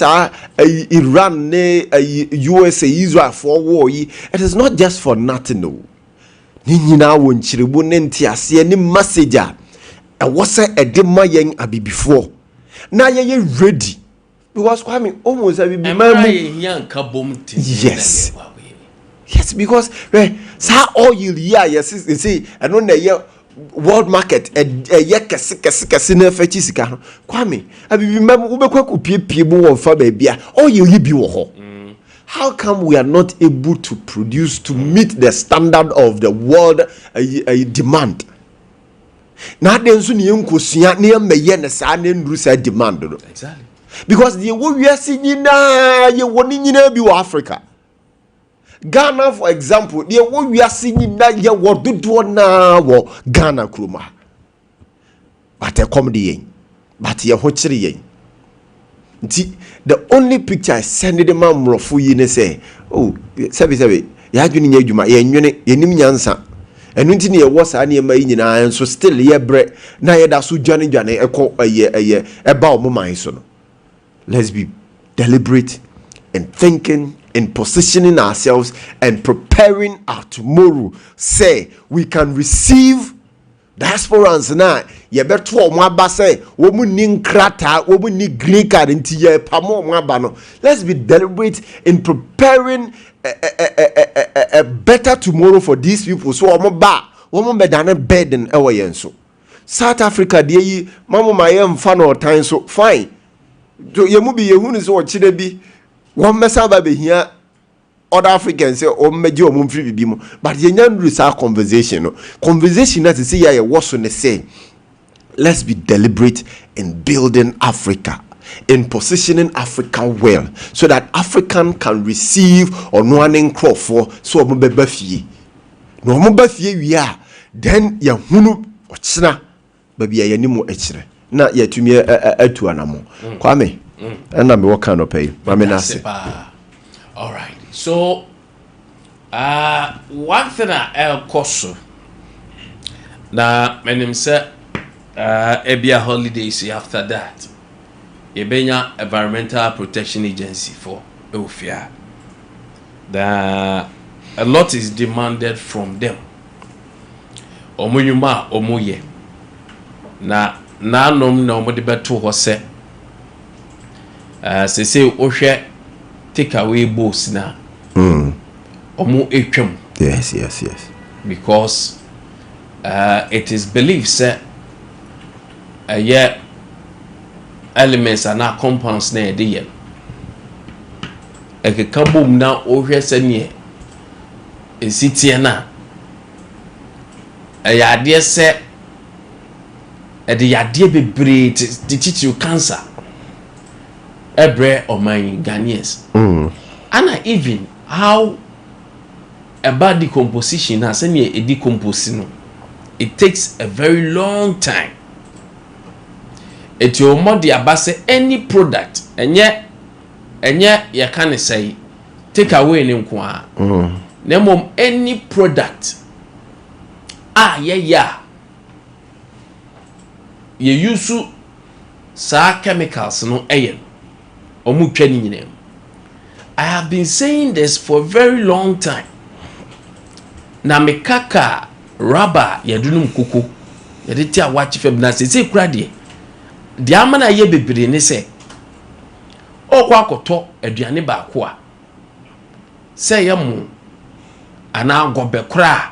Iran, USA, Israel for war, it is not just for nothing. No, Nina won chiribunenti asi any messenger. I was a dema yang abi before. Now ye ready because Kwame almost abi be yes, yes, because sa oil yes, you see, I don't know world market kese na fachi sika no Kwame abi remember we bekwa kupie bu won fa ba bia all you bi wo ho. How come we are not able to produce to meet the standard of the world demand? Na den so ne nkosua ne meye ne sa ne nduru sa demand no. Exactly. Because the wo wiase nyina ye woni nyina bi wo Africa. Ghana, for example, the what we are singing that ye what do na wo Ghana kruma. But a comedy, but ye hochiri yen. The only picture I send the man rofu yin say, oh, sabi, ya juni nye juma, ye nim nyansa. And unti ni ye wasa ani ma nyina and so still ye bre na ye da so jani eko eba o mama so no. Let's be deliberate in thinking, in positioning ourselves and preparing our tomorrow. Say we can receive diasporans na ye beto o mo aba say wo mu ni nkrata wo mu ni green card nti ye pamo mo aba no. Let's be deliberate in preparing a better tomorrow for these people. So o mo bedane burden ewo yen so. South Africa de yi mamo ma ye mfa no time so fine. So ye mu bi ye hunu so o chire bi one messa be here other Africans say o meji o mum free bibi mo, but ye nyan do sa conversation no that say ya was on say let's be deliberate in building Africa, in positioning Africa well so that African can receive onwaning crop for so mo beba fie no mo ba fie wi a then ya hunu ochina baby ya ni mo echire na ya tumi atu anamo Kwame and I'm working on pay. All right. So, one thing I'll cost now, my name said, Abia holidays after that. Ebenya Environmental Protection Agency for Eufia. A lot is demanded from them. Omuyuma omuye. Na nom na omode beto ho se. Say ohwe take away boats na omu etwam. Yes. Because it is believed say elements are not compounds na de ye ekekabom na ohwe se ne esitie na yade se de yade bebre tititu cancer ebre or my Ghanaians. And even how about decomposition has any decomposition, it takes a very long time. It your modi abase any product and yet you can say take away ni nko na mom any product ye use sa chemicals no omu twa ni nyina. I have been saying this for a very long time. Na mekaka rubber yadunum koko yade ti awachi fam na se kura de amana ye bebre ne se okwa akoto aduane ba ko a se ye mu ana gobe kura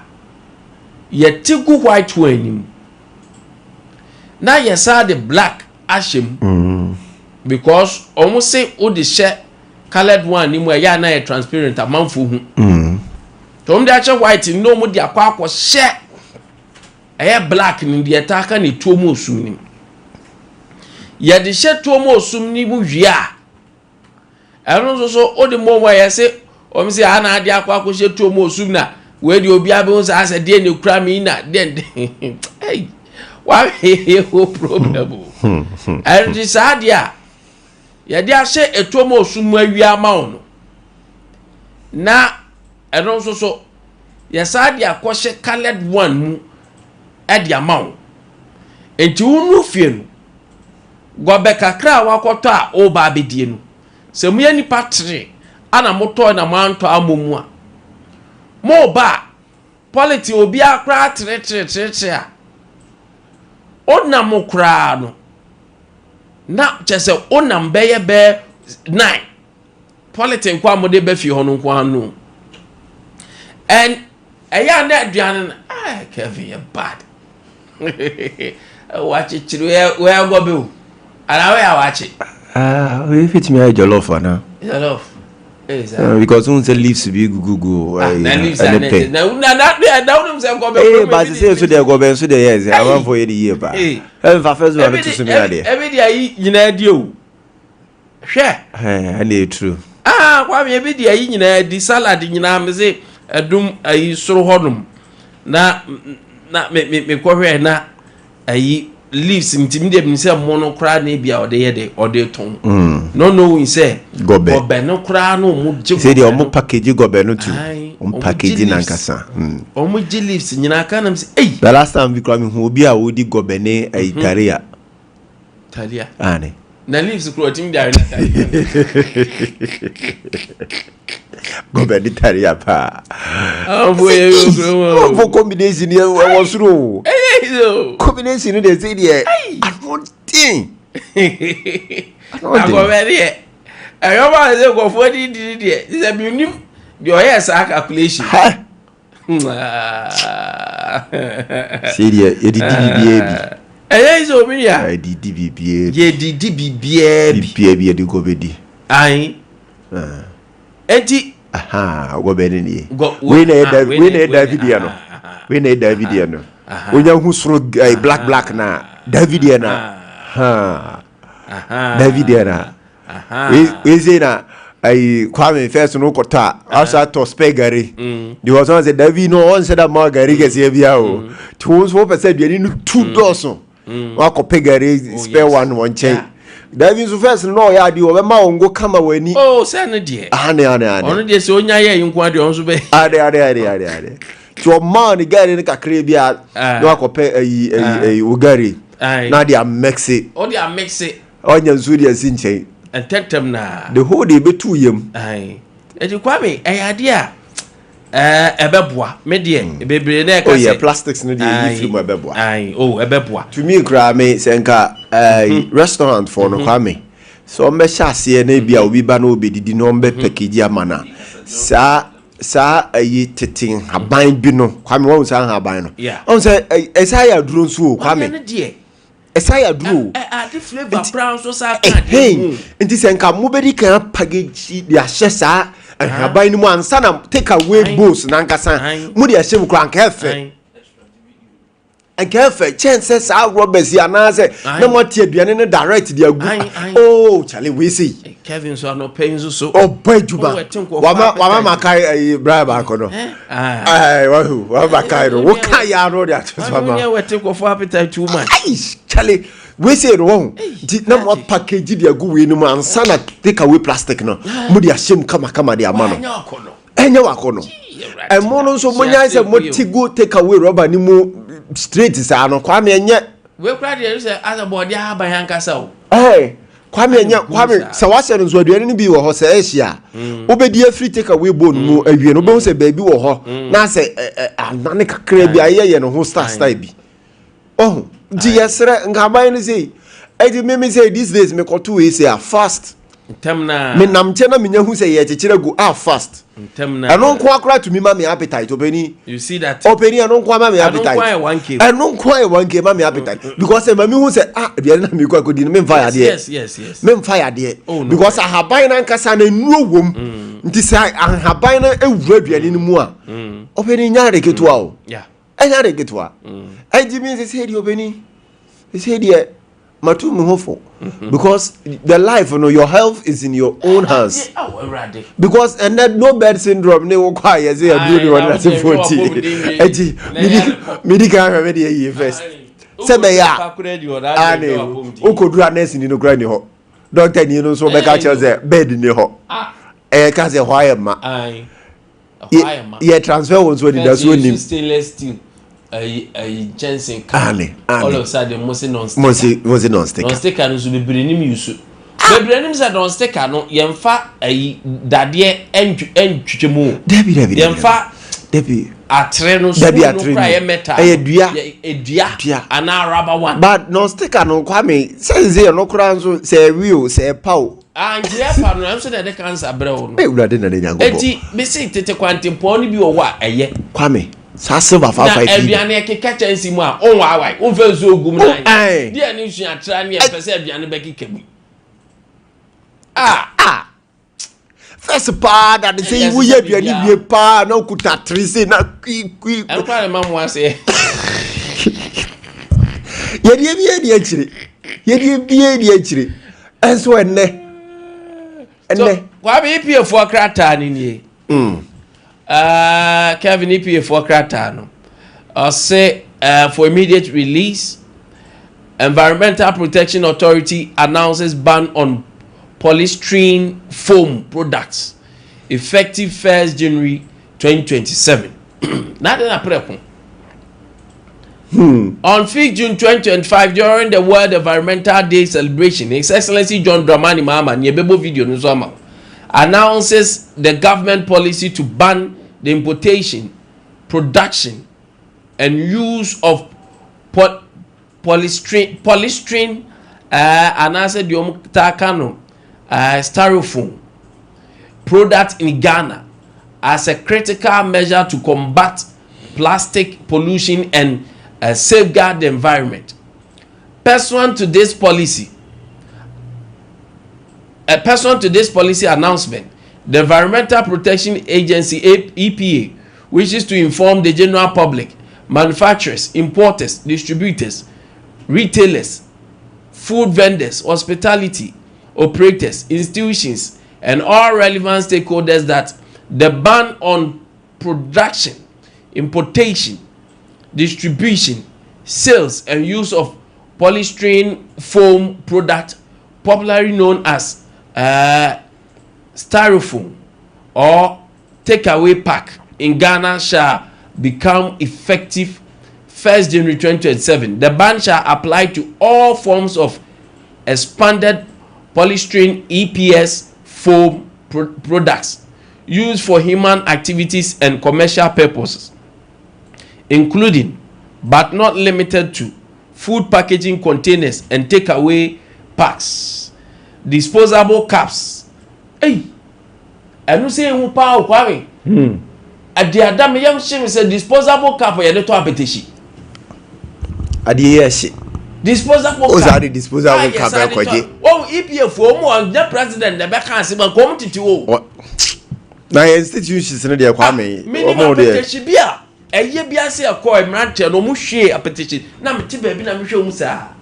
ye tigu white one na ye sa the black ashim because almost say o de share colored one ni mu ya na ye transparent amanfo hu tom de ache white no mu de akwa share black ni de ataka ni tuomo osum ni ye de share tuomo osum ni bu wia eno so o de mo wa ye se o mi se ana de akwa share tuomo osum na we de obi abe so ase de ne kura mi na den hey why no problem and this idea ye de share etuomo osum awia ma ono na eno so yes ade akoshe colored one mu ade amawo enti unu fie no gobe kakra wakoto a oba abedie no se mu yani patre ana moto na manto amomu a mo ba polity obi akra tre a onam kra no na chese onam beye be 9 polity kwa mode be fie ho no kwa no and eya na aduane na Kevin you bad watch it we go be ala we watch it we fit me jollof na jollof because one say leaves be gugu na leaves na say go be but say so dey go be so dey yes I want for you the year ba fa first one to so me na there every day nyina die o hwe na true kwa me every day nyina di salad nyina me say adum ayi soro honum na me kohwe na ayi leaves ntimide bi se mono kra na bia ode ton no we say gobe no kra no mu je say dey omo package gobe no tu omo package na nkasa omo je leaves nyina ka na say the last time we come hu obi a wodi gobe ne ayi taria ane na leaves kro tim dia na taria gobe di taria pa boy combination here was wrong combination dey say there I don't think go very ayo ba say go for di there is a minim your yes calculation see there e di BBA is obi ya e di BBA ye di BBA di go be di ai enti go be ni we na David ya no we na David ya no onya hu soro black na David ya na David ya na we say na ai Kwame first no kota asa to spegari the was on say David no on say that ma gari ke se bia o to so person bia ni two doors wa ko pegari spare one chain David so first no ya di o be ma ongo kama wani say na die ane ono die se onya ye nko ade on so be ade to man the guy ni kakre bia no akope ayi ugari na dia mix it onya nzuri asinchen and tentem na the whole day be two yam edi Kwame ade a ebeboa me de bebre na ka say plastics no dey film ebeboa ebeboa to me kra me senka restaurant for no Kwame so me hyase na bia obi ba na obedidi no mbe package amana sa ayi tetin haban bi no Kwame won sa haban no on say esaya duro nso Kwame esaya duro the flavor brown so sa kan nti senka mo bedi kan package dia hyesa haban ni mo ansa na take away bowls na nkasa mo dia hyem kra nkafe chance sa robbers ya na say na mo tie aduane ne direct dia gu chale we see Kevin so no pain so bajuba wa ma kai bribe akono wa ba kai ro wo kai ya no dia so ma we take for appetite too much chale we say wrong na mo package dia go we no man sana take away plastic no mo dia shem kama dia ma no enya wakono e mo no so mo nya say mo ti go take away rubber ni mo straight sa no Kwame enya we kra dia say azabo dia aban hankasa o Kwame enya Kwame sa wase no so aduane ni bi wo ho sa ehia obedi afri take away bone mu awie no be say baby wo ho na say anane kakra bi ayeye no ho style bi oh di yesre ngaban ni say me say these days me koto we say fast temna me namche na menya hu say ye chechire go fast temna eno nko akra to me ma me appetite obeni you see that obeni eno nko ma me appetite eno nko e 1k ma me appetite because e ma me hu say bia na me kwa kodi me mfa de yes me mfa de because ahaban na nkasa na nuo wom nti say ahaban na ewura aduane ni mu a obeni nya reketua o enya reketua ejimi say di obeni say di matu me hofo because the life your health is in your own hands because and that no bed syndrome ne wo kwa ye say you do one at 40 eji medical remedy ye first se be ya ani okodura nurse ni no gra ni ho doctor ni no so be ka che say bed ni ho ka say why ma ye transfer won so di da so nim stainless steel Jensen all of a sudden was non-sticker no so be brenim use be brenim say non-sticker no yemfa dade entwetwemu debi yemfa debi atre no so no cry metal edua ana rubber one but non-sticker no Kwame say no kura so say wheel say pow anjia pa no am so de cancer brew no e urade na de nyango enti me say tete kwantempo ni bi wo wa eye Kwame sa silver 55 na aduane keka chansi mu a onwa awai onfa zo ogum na dia ni nsu atra ne pese aduane bekeka bi first pa that they say we aduane wie pa na okuta trese na kwi enkwale mamu ase ye die achire enso enne kwa be PF akrata ni nie Kevin EPA for Kratano say for immediate release. Environmental Protection Authority announces ban on polystyrene foam products effective 1st January 2027. Nothing a On 5th June 2025, during the World Environmental Day celebration, His Excellency John Dramani Mahama Nyebebo video nuzoma announces the government policy to ban the importation, production, and use of polystyrene and I said styrofoam product in Ghana as a critical measure to combat plastic pollution and safeguard the environment. Pursuant to this policy announcement, the Environmental Protection Agency EPA wishes to inform the general public, manufacturers, importers, distributors, retailers, food vendors, hospitality operators, institutions, and all relevant stakeholders that the ban on production, importation, distribution, sales, and use of polystyrene foam product, popularly known as styrofoam or takeaway pack in Ghana, shall become effective 1st January 2027. The ban shall apply to all forms of expanded polystyrene EPS foam products used for human activities and commercial purposes, including but not limited to food packaging containers and takeaway packs, disposable cups. Hey, I don't say who power Kwame. At the Adam young shame is a disposable cup for your little appetition. At the yes, disposable cup. Disposable cup. Oh, EPA for more the president, the back and Simon committee to now institutions in the Kwame. Minimum petition beer. A year be say a coy mantel no mushi a petition. Now, baby, I'm sure Musa.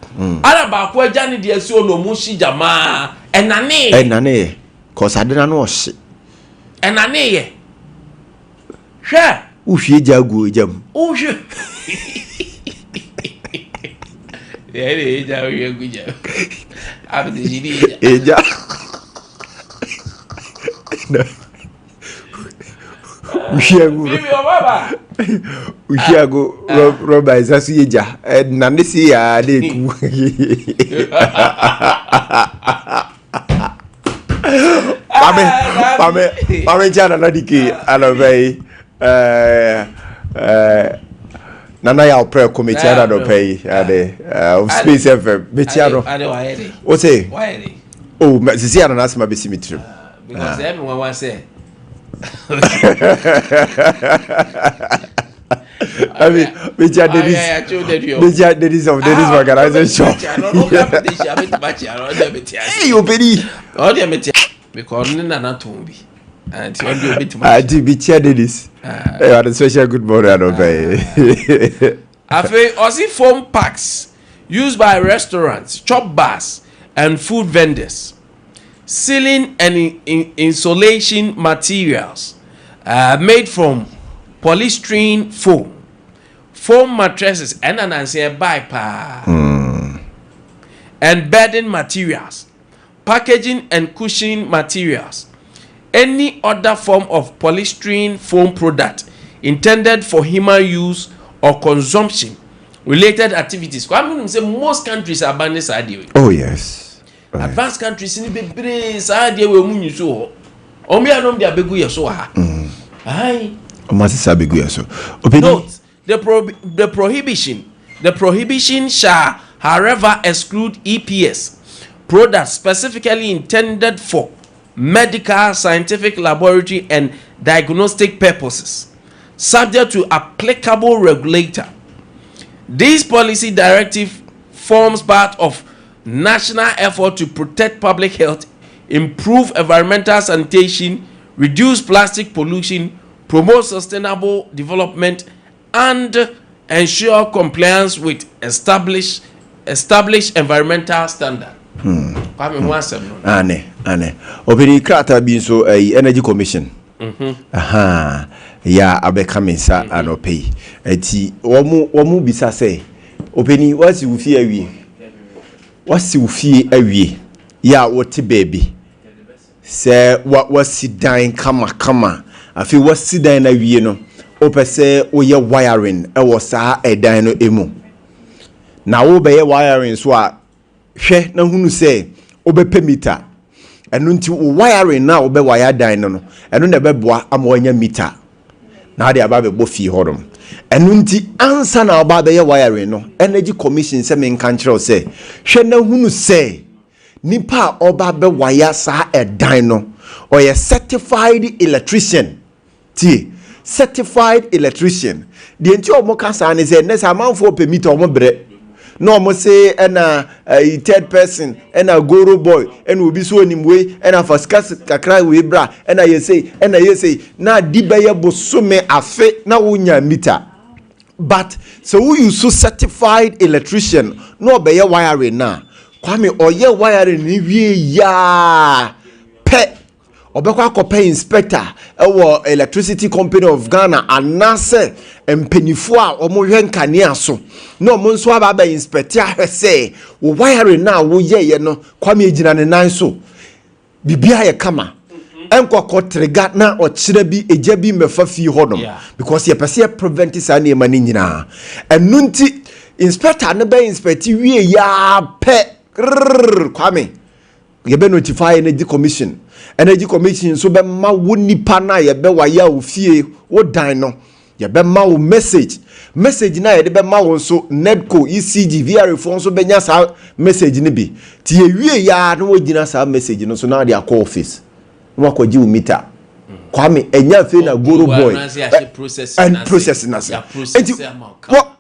Araba kwa Johnny dear so no mushi jama and nane. Cause I didn't know shit. And nane. Sure. Ushi jagu jam. Ushi. Eja we guja. Abi jini. Eja. Ushiago. Bibi o baba. Ushiago Roba is asu eja. Na nisi ya de ku. Pame jana na dike alovei Nana ya opera committee ada do pay ade Space FM betiado. Ade why? O say? Why? Oh, sisi ana na asema besi mitrim. Because everyone wants say. I mean, Media Daddies of Daddies organization. Hey, Obedi. Oh, dear, because Nana told me. And you want to be too much. I did be Daddies. Hey, had a special good morning, I don't pay. After Aussie foam packs used by restaurants, chop bars, and food vendors. Ceiling and insulation materials made from polystyrene foam mattresses, and an answer and bedding materials, packaging and cushioning materials, any other form of polystyrene foam product intended for human use or consumption related activities. I mean, say most countries are banning this idea. Oh yes. Right. Advanced countries in the brace idea we mun use so. Omi anom dia begu ye so ha. Ai. Omasisa begu ye so. Note the prohibition shall however exclude EPS products specifically intended for medical, scientific, laboratory and diagnostic purposes, subject to applicable regulator. This policy directive forms part of national effort to protect public health, improve environmental sanitation, reduce plastic pollution, promote sustainable development, and ensure compliance with established environmental standards. Ane. Obedi krata bi so Energy Commission. Ya abekame sa anope. Eti omu bisa say obeni wasi ufi awie. Wasi ufi awie. Ya wote baby. Se wasi dan kama. Afi wasi dan na wie no. Opese oye wiring e wo sa edan no emu. Na wo be wiring so a hwe na hunu se obepe meter enu nti wiring na obe wire dan no enu na beboa amawanya meter na de aba bebo fi hodom enu nti ansa na oba be wiring no Energy Commission se men kan kire se hwe na hunu se nipa oba be wire sa edan no oye certified electrician certified electrician de nti omo kasa ne se ne sa manfo pe meter omo bre no mo say na third person na goro boy and obi so animwe na faskas kakra we bra na ye say na dibeye bosome afe na wonya meter but so who you so certified electrician no be ye wiring na Kwame oye wiring ni wie ya pe obekwa akopay inspector ewo electricity company of Ghana anase empenifo a omohwe nkane so no mo nso aba inspector hwese wo wiring na wo ye no Kwame ejina ne nan so bibia ye kama enkoko trigger na ochire bi eja bi mefa fi hodom because ye pese prevent sa na ema ni nyina enunti inspector ne be inspect wie ya pe Kwame ye be notify Energy Commission so be ma wo nipa na ye be waya ofie wo dan no ye be ma wo message na ye de be ma wo so Nedco ECG VR phone so be nya sa message ni bi ti ye wie ya no wo gina sa message no so na de akọ office no akọji wo meter Kwame enya fe na goro boy and process na se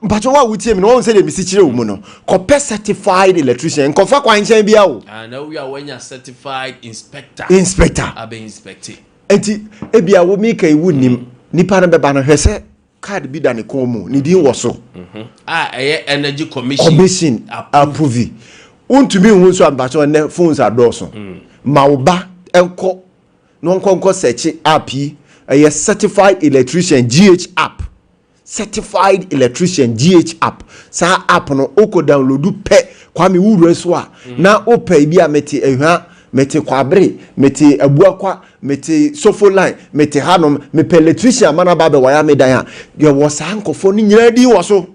but what we tell me no say dem si kire wo mu no ko certified electrician ko fa kwan chen bia wo and now we are when you certified inspector abe inspecting enti ebia wo mi kai wunim nipa na beba no hwese card bi da ne kon mu ni din wo so Energy Commission approve untumi hu so ambacho ne phones adoso ma wo ba enko no nkonko search app certified electrician GH app certified electrician GH app sa app no oko download pe Kwame wuru so a na opa bi a mete ehwa mete kwabre mete abuakwa mete sofo line mete hanom me electrician mana ba be waya me dan a de wo sa nkofo ni nyina di wo so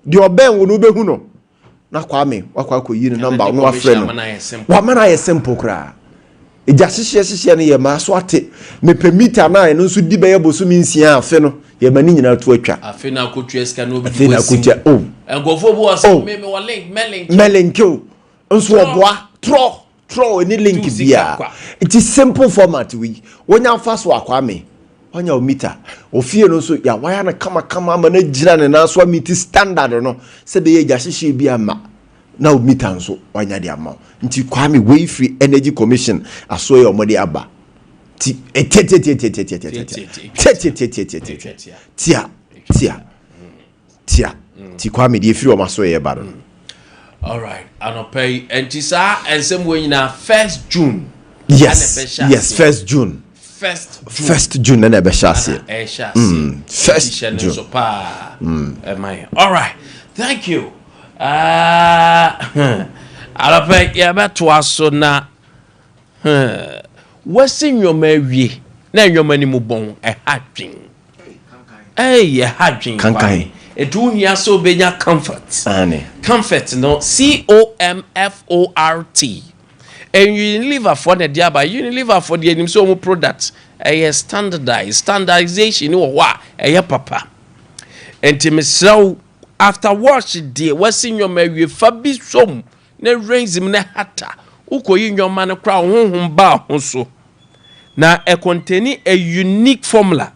de oben wo no behu no na Kwame wakwa koyi no number no afre no wa mana ye simple kra eja hihye no ye ma so ate me meter na no so di be ye boso mi nsia afe no ye mani nyina to atwa afe na akotua ska no obi afe na akotua oh engofo bo ase me wa link melink nso oboa tro any link bia it is simple format we wonya fa so Kwame wonya o meter ofie no so ya waya na kama ama na gira ne na so meet standard no se be ye eja hihye bia ma na o meter nso wonya de ama nti Kwame way free energy commission aso ye omode aba ti ti Kwame de free o maso ye ba no. All right, and pay and tisa and some way na 1st June. Yes, 1st June. 1st June na be shase. 1st June. All right, thank you. I'll pay ya beto aso na wasin your mawie na your mani mu bon e hadwin. Eh hadwin. Kankai. Edu hia so benya comfort. Comfort no COMFORT. And Unilever for the diaba Unilever for the enim so mu product standardization no wa papa. Enti mesraw after wash dey wasin your mawie fa bi som na raise na hata ukoyi nyoma no kra honhom ba ho so na e contain a unique formula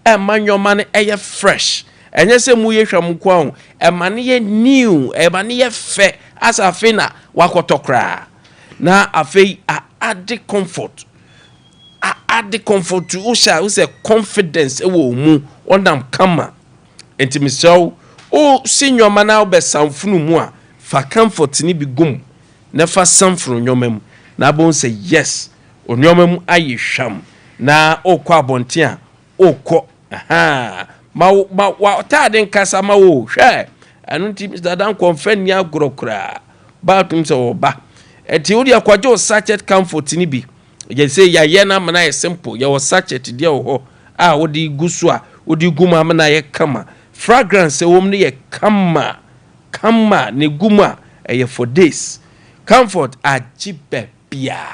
e man nyoma no fresh. Enye se mu ye hwam kwa emane ye new emane ye fe as afina wakotokra na afei add comfort to usha use confidence ewo mu ondam kama entimishaw o senior mana obe sanfunu mu a fa comfort ni bi gum na fa sanfunu nyomam na bon say yes onyomam ayehwam na okwa abonte a okọ ma ta den kasa ma wo hwe anu ti Mr. Dan konfen ni agorokra ba tum se oba eti odi akwaje sachet comfort ni bi je say ya ye na mana ye simple ya wo sachet dia wo a odi gusu a odi guma mana ye kama fragrance wom ni ye kama ne guma ye for days comfort ajibe bia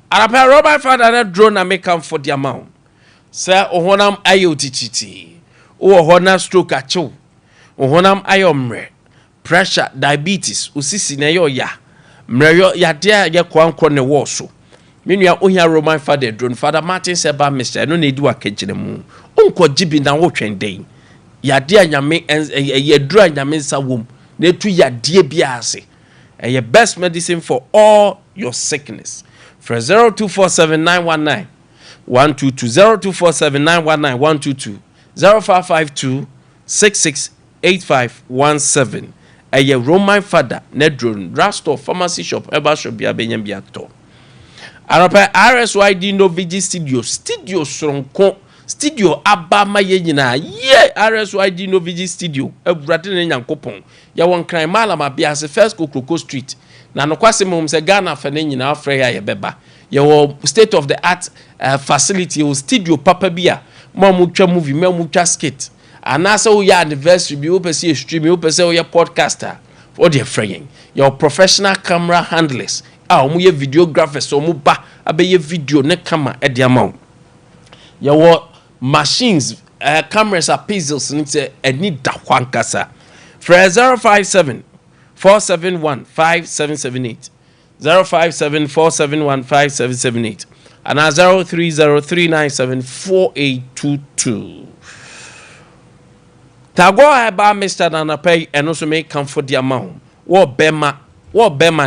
arapa Robert father na drone na make comfort dia ma Sir ohonam ayo tichiti ohona stroke acho ohonam ayomre pressure diabetes usisi na yo ya mreyo ya dia ye kwankwo ne wo so menua ohia Roman father drone father Martin Seba Mr. no na di wakagire mu onko jibi na wo twenden ya dia nyame ye dura nyame nsa wom na etu ya die bia ase ye best medicine for all your sickness for 0247919122 0247919122 0552668517 eye Roman father Nedron Rasto pharmacy shop eba shop bia benyam bia to anopa RSYD no VG studio sonko studio abama ye nyina ye RSYD no VG studio eburate ne nyankopon ya won kran malama bia se first Kokroko street na no kwase mum se Ghana fa ne nyina afre ya ye beba your state of the art facility your studio papa bia mamu twa movie mamu twa skit anasa wo ya anniversary bi wo pese stream wo pese wo ya podcaster for the fraying your professional camera handlers omu ye videographers omu ba abeye video ne camera e dia ma your machines cameras are puzzles ni se eni da kwankasa for 057 471 5778 05747157778 and 0303974822. Tago eba Mr. Nanapay and also make comfort the amount. What Bema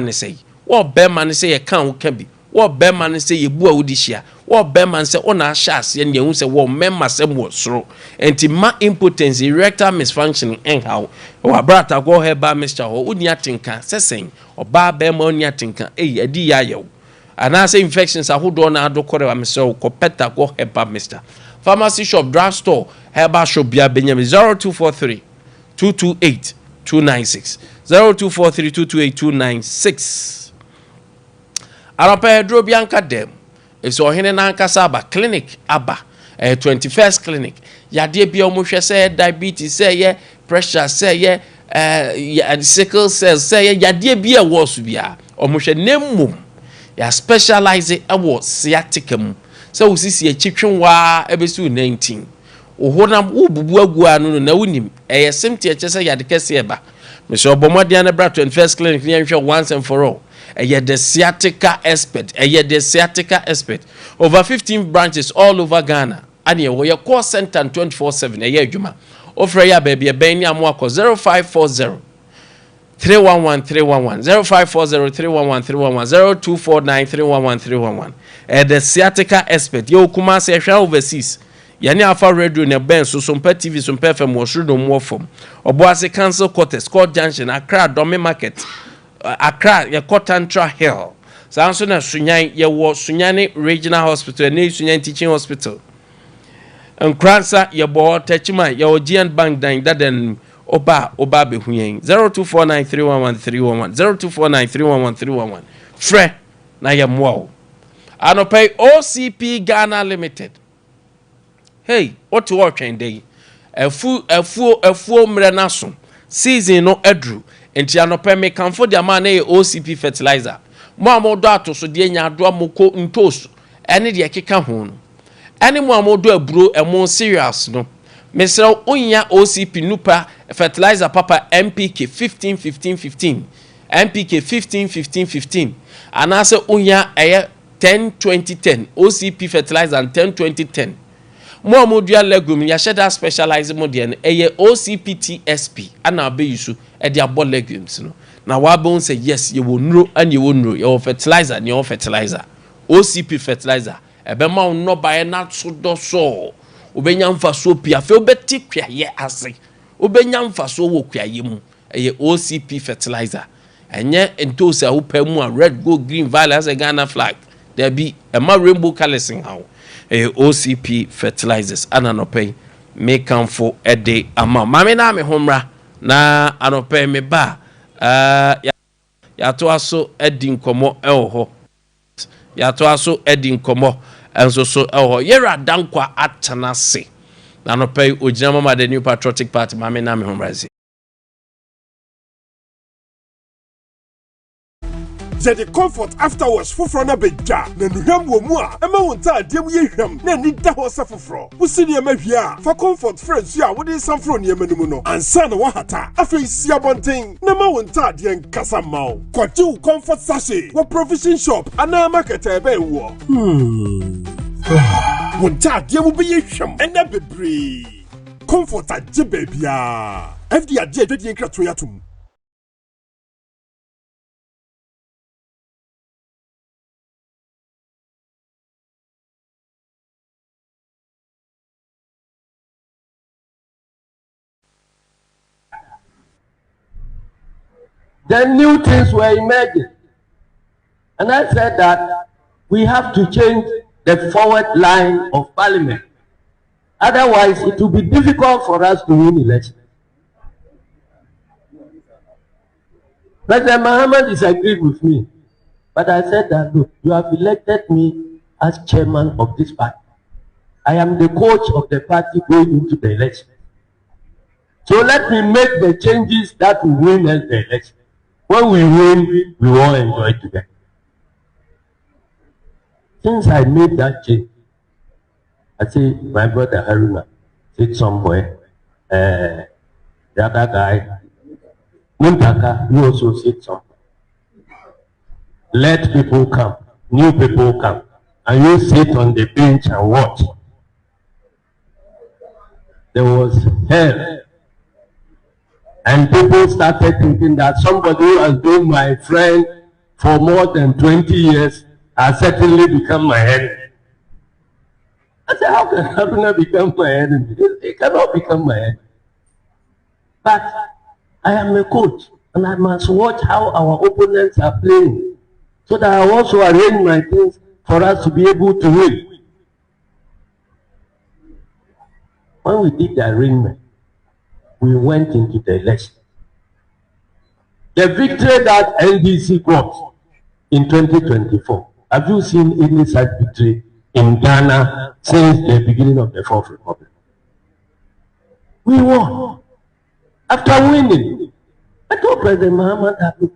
ne say? What Bema ne say a can be? What Bema ne say ye bua udishia? What Bema say on our shas and you say what memma sem was so and ma impotence erectile misfunctioning anyhow or brata go eba Mr. Ho unya tinka saying or ba Bema unya tinka edi yayo. And I say infections are who don't know do correct. I'm so competitor go eba Mr. pharmacy shop, drugstore, herbal shop, Bia Benjamin 0243 228 296 0243 228 296. Anapa Hedro Bianca dem. If so hene na ankasa aba clinic aba 21st clinic. Yade bia omo say diabetes, say ye pressure, say ye sickle cells, say ye yade bia was bia omo hwe nemmum. Ya specialize ewo sciatica mu. So we see a chitwen wa ebesu 19. Ohonam wo bubu agu anu na wonim symptom e chese yade kese eba. Me so obomode na bra 21st clinic ne nhwe once and for all. The sciatica expert. The sciatica expert. Over 15 branches all over Ghana. And your call center 24/7. Juma. Offer ya baby a Benny Amwako 0540 311 311 0540 311 311 0249 311 311. The sciatica expert. Yo kuma se hwa overseas. Yani afa radio ne ben so Sompa TV Sompa FM wo shuro mo fom. Oboase Council Quarters, Court Junction, Accra Dome Market. Accra ya Kotantra Hill. Sanso na Sunyan ya wo Sunyane Regional Hospital ne Sunyan Teaching Hospital. Nkransa ya bo Techima ya Ogian Bank dan daden oba be huyen 0249311311 0249311311 Fre na ya mwo. Anopay OCP Ghana Limited. Hey, what to watch and day? A full mre naso. Season no edru. Enti anope me kanfo dia ma na OCP fertilizer. Mo amodo atoso de nya ado amoko ntoso. Ene de keka ho no. Ene mo amodo aburo emo serious no. Mesra onya OCP nupa fertilizer papa MPK 15 MPK 15 anase onya 10 OCP fertilizer and 10 Mo amodo legume ya sheda specialize mo de eye OCP TSP ana be yusu e de abo legumes no. Na wa bon say yes ye wo nro and ye wo nro ye fertilizer ne fertilizer OCP fertilizer e be ma no ba na so do so obenya mfaso pia fe obeti kwaye ase obenya mfaso wo kwaye mu eye OCP fertilizer enye entosa wo pa mu a red gold green violet as a Ghana flag there be a ma rainbow colors in how OCP fertilizers ananope me kanfo ede ama mame na me homra na anope me ba ya to aso edi nkomo eho ya to aso edi nkomo enso so eho yera dankwa atanase na anope ogina mama the new patriotic party mame na me homra zi the comfort afterwards fufro na beja na nuham wo mu a ema wonta adem ye hwam na ni da ho sa fufro wusi ne mahwia fa comfort friends ya wo de samfro ne emanum no ansa na wahata afei sia bonten na ma wonta adem kasa mawo kwaji comfort sachet wo provision shop ana market ebe wo wonta adem be ye hwam ena bebre comfort age bebia fd age dwedi enkrato yatum. Then new things were emerging. And I said that we have to change the forward line of parliament. Otherwise, it will be difficult for us to win election. President Muhammad disagreed with me. But I said that, look, you have elected me as chairman of this party. I am the coach of the party going into the election. So let me make the changes that will win us the election. When we win, we all enjoy together. Since I made that change, I say my brother Haruna sit somewhere. The other guy, Muntaka, you also sit somewhere. Let people come, new people come, and you sit on the bench and watch. There was hell. And people started thinking that somebody who has been my friend for more than 20 years has certainly become my enemy. I said, how can Haruna become my enemy? He cannot become my enemy. But I am a coach, and I must watch how our opponents are playing, so that I also arrange my things for us to be able to win. when we did the arrangement, we went into the election. The victory that NDC got in 2024, have you seen any such victory in Ghana since the beginning of the Fourth Republic? We won. After winning, I told President Mahama that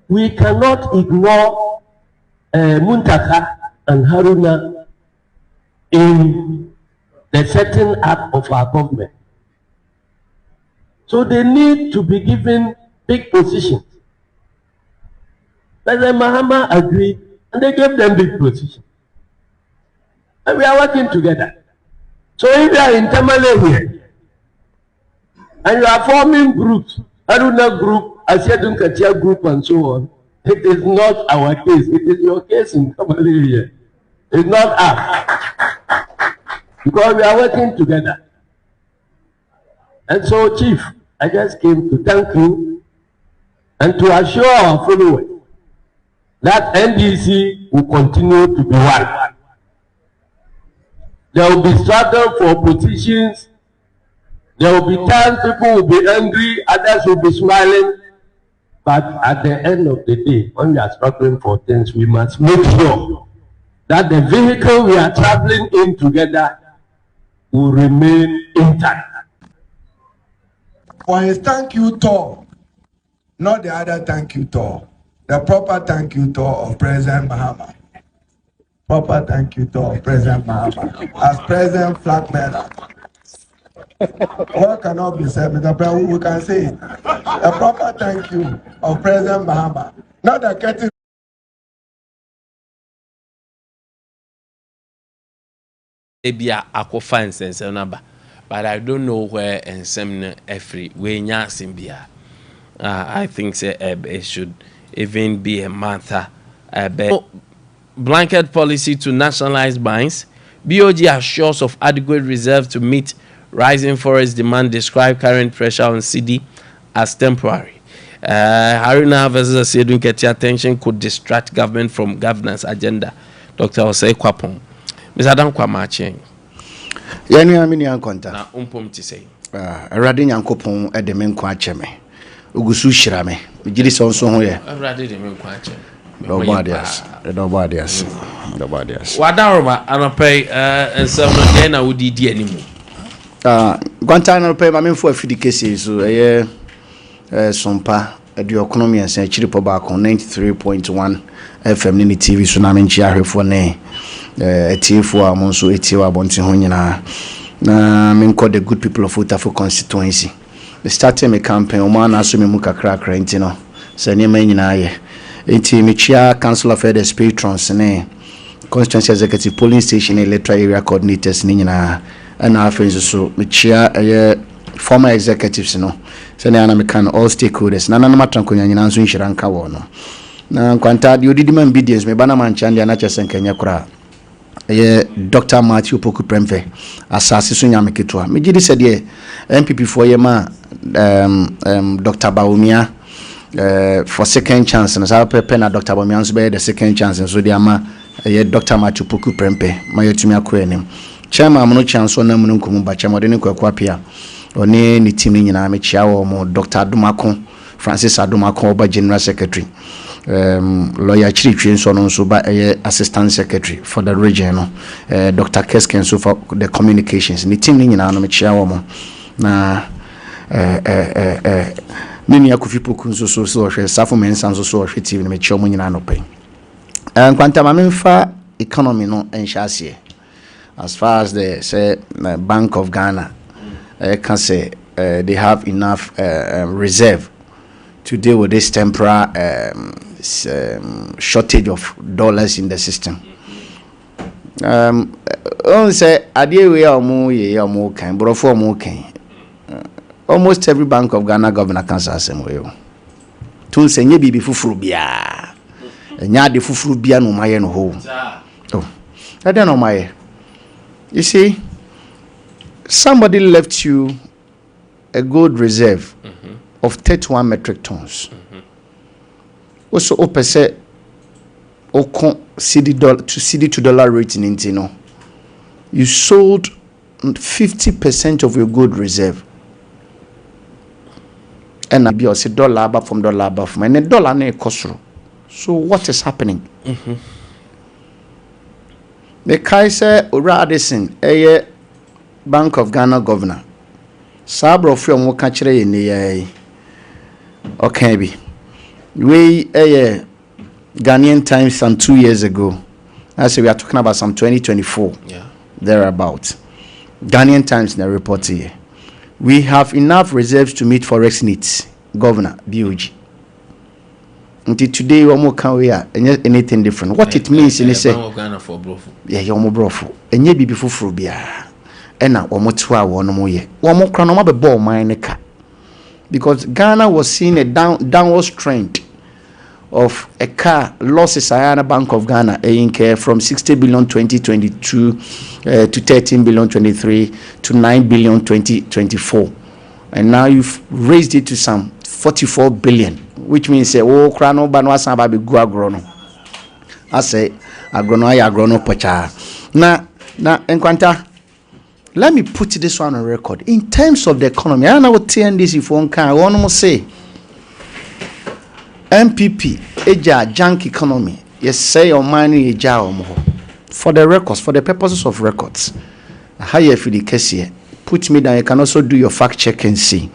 we cannot ignore Muntaka and Haruna in the setting up of our government. So they need to be given big positions. President Mahama agreed and they gave them big positions. And we are working together. So if you are in Tamale here and you are forming groups, Haruna group, Asiadun Katia group and so on, it is not our case. It is your case in Tamale here. It's not us. Because we are working together. And so, Chief, I just came to thank you and to assure our followers that NDC will continue to be one. There will be struggle for positions. There will be times people will be angry, others will be smiling. But at the end of the day, when we are struggling for things, we must make sure that the vehicle we are traveling in together will remain intact. For his thank you tour, not the other thank you tour, the proper thank you tour of President Mahama. Proper thank you tour of President Mahama as President Flag Bearer. What cannot be said, Mr. President, we can say it. A proper thank you of President Mahama, not the getting. Ebia akofa nsensem number, but I don't know where nsem every we nya simbia. I think say it should even be a matter. Blanket policy to nationalize mines. BOG assures of adequate reserve to meet rising forest demand. Describe current pressure on CD as temporary. Haruna versus Sedun Keti attention could distract government from governance agenda. Dr. Osei Kwapon. Mr. Adam Kwamache. Yanu amini ankonta. Na umpom ti say. Awrade Nyankopon edeme nkwa acheme. Ugusu shirame. Migiri sonso ho ye. Awrade de me nkwa acheme. Nobodias. Wadaroma anope ensem no de na wodidi animu. Gwantana no pe ma memfo afidi kese so Sompa edu economy and say chiri po ba 93.1 FM ni TV so na menchi ahwefo ne etiefo a monso etiewa bonti ho nyina na menko the good people of Utafo constituency. We started my campaign o ma na so me mu kakra enti no se ne ma nyina ye enti me chia council of elders patrons ne constituency executive polling station electoral area coordinators ni nyina and our friends so me chia former executives no se ne ana me kan all stakeholders na matranko nyina nso nhira nka wo no na kwanta de odidi man obedience me bana man chande na chese nkanya kura Dr. Matthew Poku Premfe asase so nyame ketua me gidi se de MPP for ye ma Dr. Baumia for second chance na sa pepe na Dr. Baumia nso be the second chance so de ama Dr. Matthew Poku Prempe ma yetumi akwanim chairman amono chance na mu nkomu ba chairman de ne kwakwa oni ni team nyina me chia wo mo Dr. Adomako Francis Adomako oba general secretary lawyer Chiritwe nso no nso ba assistant secretary for the region no Dr. Kesken so for the communications ni team nyina no me chia wo mo na nini Akufi Poku nso so hwe safo mensa nso so hwe team me chia mo nyina no pe kwanta ma memfa economy no enhase as far as the say Bank of Ghana can say they have enough reserve to deal with this temporary shortage of dollars in the system. Say Ade we omo kan brofo omo kan almost every Bank of Ghana governor can say asem tun senye bibi fufuru bia enya de fufuru bia no maye no ho oh that no maye. You see, somebody left you a gold reserve of 31 metric tons. Also, opese oko CD to dollar rate in Intino. You sold 50% of your gold reserve. And I'll be also dollar above from and a dollar ne kosro. So what is happening? The Kaiser Ora Addison, a Bank of Ghana governor. Sabro from Wakachere in the okay be. We a Ghanaian Times some 2 years ago. I say we are talking about some 2024. Yeah. Thereabout. Ghanaian Times na report here. We have enough reserves to meet forex needs. Governor BOG. Until today, we can't wear anything different. What it means in say, yeah, you're more brofu. And ye be before frubia. And now, one more 2 hours, 1 more year. One more chrono, be ball mine car. Because Ghana was seeing a downward trend of a car losses. Ayana Bank of Ghana from 60 billion 2022 to 13 billion 23 to 9 billion 2024, and now you've raised it to some 44 billion, which means oh krano banwa samba be go agrono. I say agrono pocha. Na Nkwanta, let me put this one on record. In terms of the economy, I know what TNDC if one can. I want to say MPP eja junk economy. Yes, say your money eja omo. For the records, for the purposes of records. How you feel the case here? Put me down. You can also do your fact check and see.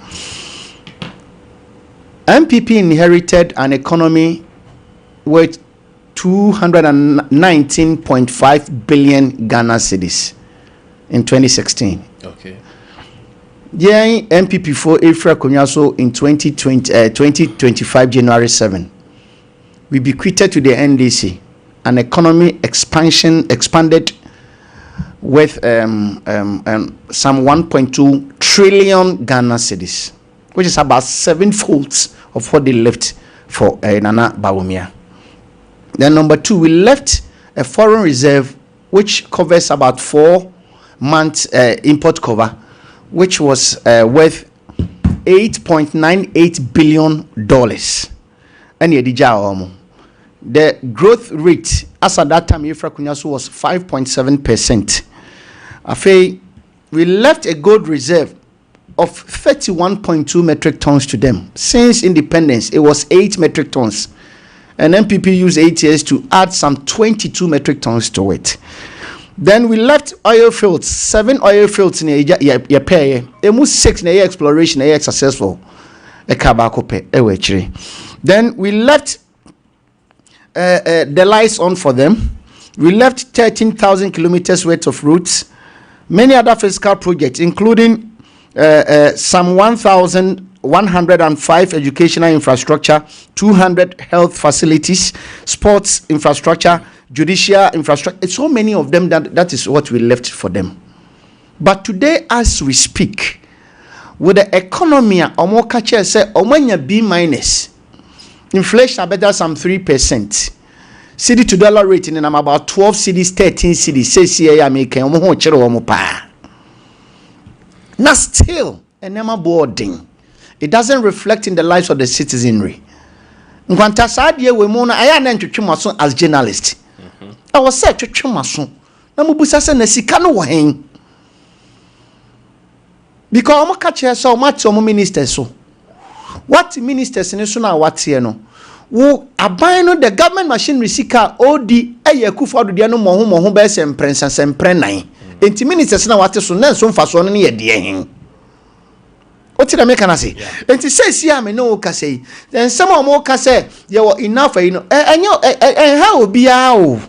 MPP inherited an economy with 219.5 billion Ghana cedis in 2016. Okay. Yeah, MPP for Efra Konyaso in 2025 January 7. We bequeathed to the NDC an economy expanded with some 1.2 trillion Ghana cedis, which is about 7-fold of what they left for Nana Bawumia. Then number 2, we left a foreign reserve which covers about 4 months import cover, which was worth $8.98 billion. And the growth rate as at that time Efra Kunyaso was 5.7%. We left a gold reserve of 31.2 metric tons to them. Since independence, it was 8 metric tons. And MPP used 8 years to add some 22 metric tons to it. Then we left oil fields, 7 oil fields in a pair. Almost 6 in a exploration, a successful. Then we left the lights on for them. We left 13,000 kilometers worth of routes. Many other physical projects, including some 1,105 educational infrastructure, 200 health facilities, sports infrastructure, judicial infrastructure. So many of them that is what we left for them. But today, as we speak, with the economy, Omokache say Omanya B-, inflation better some 3%. CD to dollar rating in about 12 cities, 13 cities. Say see I make now still a boarding. It doesn't reflect in the lives of the citizenry. Nkwanta sadie we mo na aya na ntwetwemaso as journalist. I was said twetwemaso. Na mubusa se na sika no wo hen. Because omo ka che so omo omo ministers so. What ministers ni so na what here no? Wo aban no the government machinery sika odi eye kufodo de no mo be sempren nan. Enti ministers na what so na so mfaso no ye de hen. What did I make an say? And to say, see, I may no say. Then some more can say, you are enough, you know, and how be out.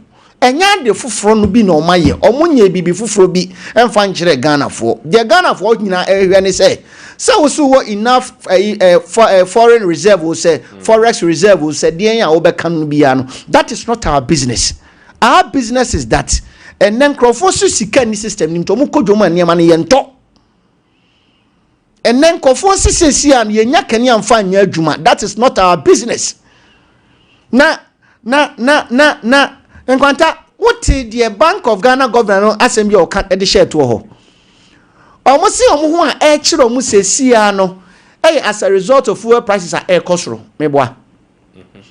And yan the front be no my year, or Munye be before be and find Ghana for. The Ghana for when say. So enough for foreign reserve will say, forex reserve will say, dear Obekan Biano. That is not our business. Our business is that. And then Crawford Sikani system in Tomoko Joma Niamani Yento. And then Kofonsi and Yenya Kenyan fan Juma. That is not our business. Na. And what the Bank of Ghana governor assembly or cut the share to her? Almost see omu a chiro mu se siano. As a result of fuel prices are air costro. Meboa.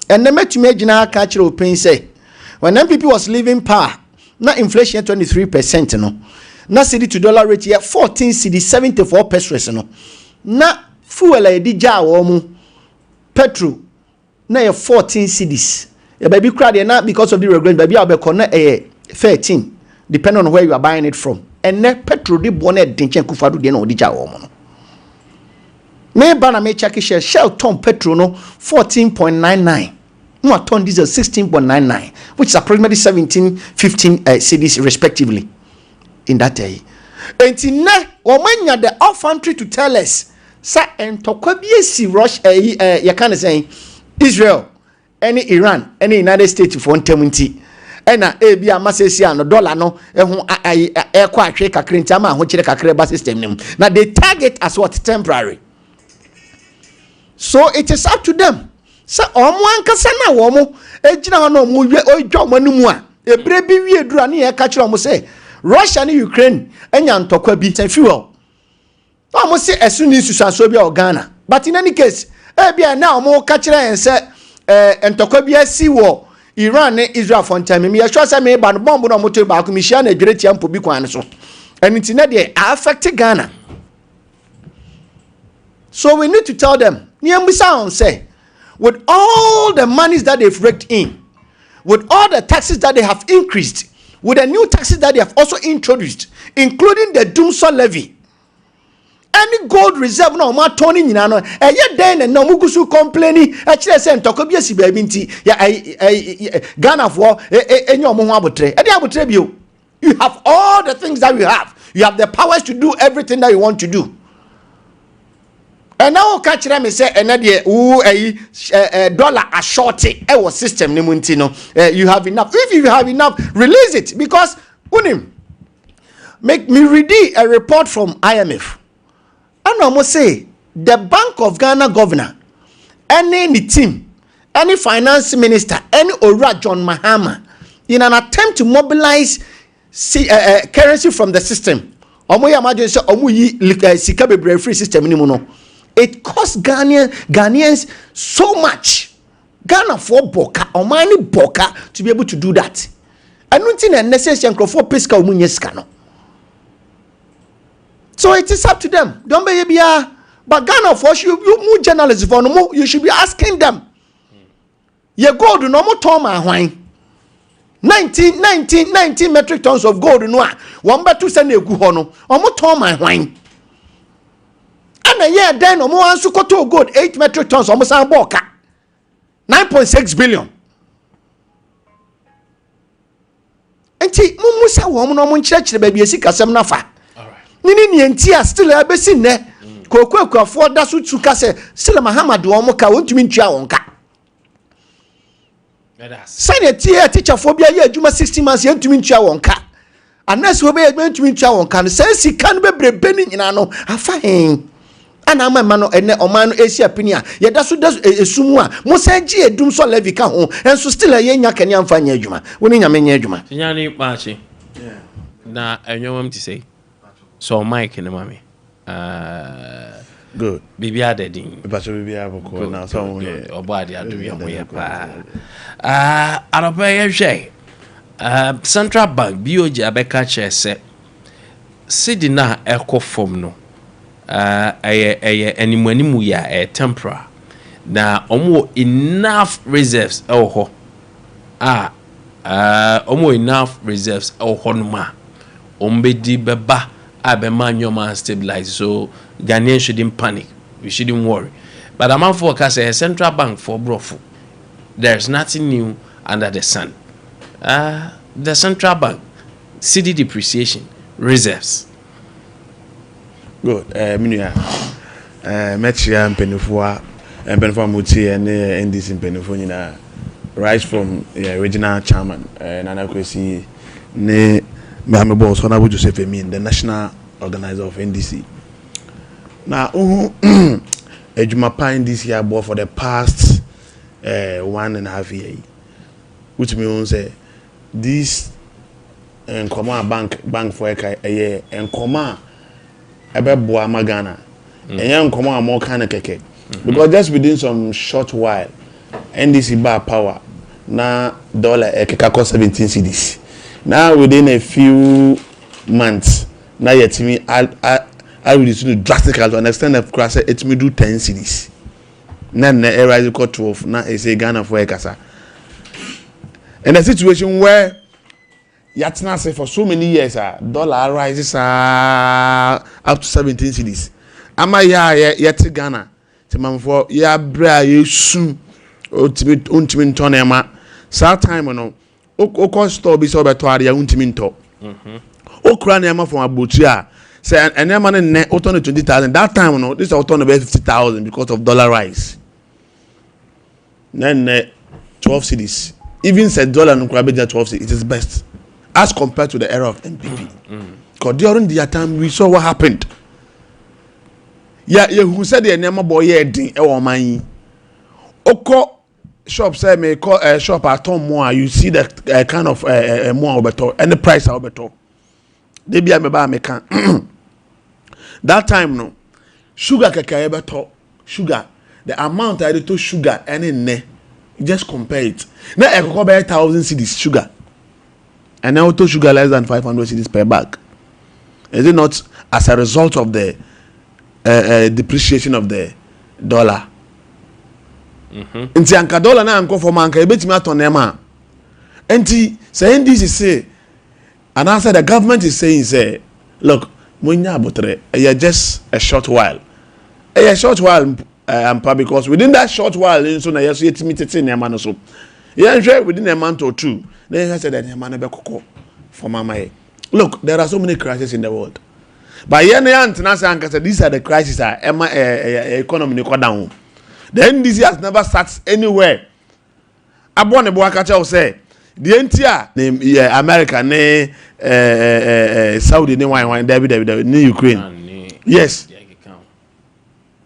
And the met to me general cultural pain say when MPP was leaving power, not inflation 23%, no. na cedi to dollar rate here 14 cedi 74 pesos no na fuel a di ja wo mu petrol na 14 cedis ya baby crowd na because of the regulation baby abeko na 13 depending on where you are buying it from and na petrol di bona denchen kufadu de na odi ja wo mu no me bana me check shell ton petrol no 14.99 no ton diesel 16.99 which is approximately 15 cedis respectively in that day. And now, Omanya the infantry to tell us, sa entokwa bi si Russia, you can say Israel, any Iran, any United States for 170. And na ebi amasesi ano dollar no ehun ekwa atwe kakre ntama ho kire kakre ba system nim. Now they target as what temporary. So it is up to them. Sa omo ankasa na wo mo ejina ho na omo odwa omo anumu a ebre bi wie dura na ye ka kire omo say Russia and Ukraine enya ntokwa bi fuel. No mo say esuni susanso bi o Ghana. But in any case, bia na omo ka kire en say ntokwa bi asi wo Iran and Israel for time. Me sure say me ba no bomb no mo to ba ko mi hia na adwere tia mpo bi kwan so. And it na dey affect Ghana. So we need to tell them, say, with all the monies that they've raked in, with all the taxes that they have increased, with the new taxes that they have also introduced, including the Doomsday levy, any gold reserve no ma Tony nyina eye den na mugusu complaining actually say ntokobia si baby nti ya Ghana for enyo mo ho abotre e dey abotre bio. You have all the things that we have. You have the powers to do everything that you want to do. And now catch them and say another dollar a shorty our system ni munti no you have enough. If you have enough, release it because unim make me read a report from IMF. And I must say the Bank of Ghana governor, any team, any finance minister, any Ora John Mahama, in an attempt to mobilize currency from the system. Free system anymore. It costs Ghanaians so much. Ghana for boka, Omani boka to be able to do that. I don't think necessary for pesca umunyeskano. So it is up to them. Don't be here. But Ghana for you journalists for no you should be asking them. Ye gold no more toma wine. 19 metric tons of gold no one better to send a good hono. Omo toma wine. And a year then omo ansu koto gold 8 metric tons omo san boka 9.6 billion. Enti mumusa wo omo no mo nkyerɛkyerɛ ba bi esika sem na fa. Nini enti a still abesi ne kokwakufo da so tuka se still Muhammad omo ka wontumi ntua wonka. Sane teacher phobia ye adwuma 60 months ye ntumi ntua wonka. Anas wo be ye ntumi ntua wonka no se sika no bebrebe ni nyina no afa hen. Ana ama no ene oman no Asia pinia ye da so esumu a mo se gi edum so levy ka ho enso still ye nya kani amfa nya adwuma woni nya menya adwuma nyane maachi na enwom ti say so Mike ne mame good bibi adedin bacho bibi aboko na so mo ye obo ade adu ye mo ye pa aropa ye hwe Central Bank BOJ abeka chese sidi na ekofom no animu ya temporary na omo enough reserves ho omo enough reserves ho no ma ombedi beba abema nyoma stabilize so Ghanaians shouldn't panic, we shouldn't worry. But I'm forecast a central bank for brofu there's nothing new under the sun. The central bank cedi depreciation reserves good minia metria mpenufua muti ene NDC mpenufu nyina rise from original chairman Nana Kwesi ne Mahame boss Honorable Joseph Emin, the national organizer of NDC. Now ejuma pa NDC abo for the past 1.5 years, which means this Nkoma bank for a year Nkoma ebe boa magana enya Nkoma more kind of keke because just within some short while NDC bar power na dollar ekeka cost 17 cedis. Now within a few months Now yet me I will do drastically to understand that class it me do 10 cities. Then the rise to 12. Now I say Ghana for Ekasa. In a situation where Yatna say for so many years, dollar rises up to 17 cities. Ama yet Ghana. Timam for ya bra you soon. Ultimate tonema. Sad time no. O store be so better ya ultimate. O crown yama from Abuja. Say and your money net 20,000. That time no, this auto about 50,000 because of dollar rise. Then 12 cities. Even said dollar no crab 12 cities. It is best as compared to the era of MPP. Because during their time we saw what happened. Yeah, who said the name boy din e wo man. Oko shop say me call shop at more you see the kind of more better and the price are better. They be me ba me can. That time no sugar keke better sugar the amount I to sugar any ne just compare it. Now I go buy 1,000 cedis sugar. And now to sugar less than 500 cedis per bag. Is it not as a result of the depreciation of the dollar? Nti anka dollar na anko for manka ebetimi atonema. Enti saying this is say and answer the government is saying say look munya abotre just a short while. A short while because within that short while so na yeso yetimi tete nema no so. Yeah, within a month or two then I said that man be kokko for mama. Look, there are so many crises in the world. But yeah, these are the crises economy go down. The NDC has never sat anywhere. Abone Boakacha say the entire America, Saudi, ne Ukraine. Yes.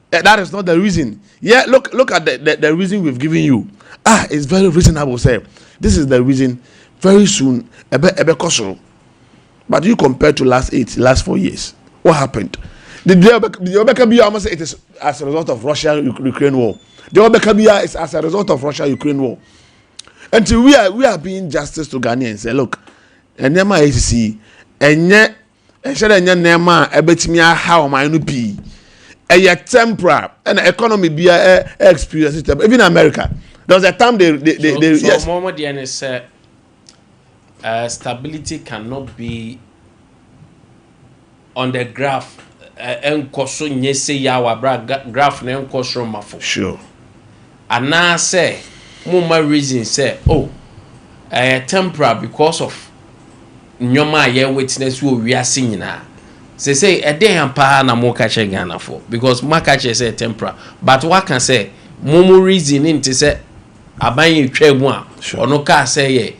That is not the reason. Yeah, look at the reason we've given you. It's very reasonable. Say this is the reason. Very soon, ebe kosoro. But you compare to last 4 years, what happened? The Obekabia almost it is as a result of Russia-Ukraine war. The Obekabia is as a result of Russia-Ukraine war. Until we are being justice to Ghanaians. Say, look, and nema ACC, and yet, and shall nema ebetimiya how my NUP, and yet temporary and economy be a experience system. Even America, there was a time they yes. So Momo said, stability cannot be on the graph. Enkoso nyese ya wabra graph na enkoso mafo. Sure. And now say, mama reason say, temporary because of nyoma ye witness we are seeing now. Say a day and pa na mo kache Ghana for because ma kache say temporary. But what can say, momo reason into say aban twa mu a ono ka say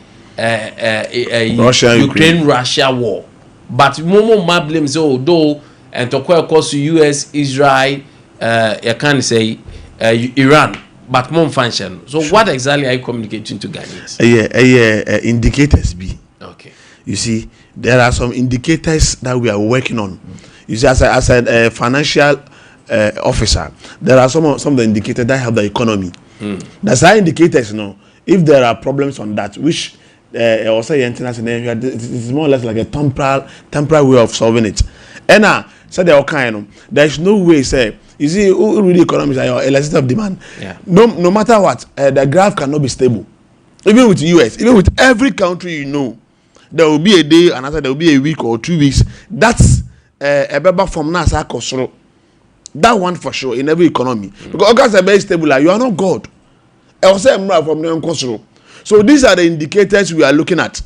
Russia war. But momo ma blame say though and to cause to US, Israel, you can say Iran, but more function. So sure. What exactly are you communicating to Ghanaians? Indicators be. Okay. You see, there are some indicators that we are working on. You see, as a financial officer, there are some of the indicators that help the economy. That's how indicators, if there are problems on that, which also it's more or less like a temporary way of solving it. And so there are kind there's no way say you see who really economics are elasticity of demand. Yeah. No matter what, the graph cannot be stable. Even with US, even with every country there will be a day, another there will be a week or 2 weeks. That's a better from NASA Kosoro. That one for sure in every economy. Because August are very stable, you are not God. I will say from the Kosoro. So these are the indicators we are looking at.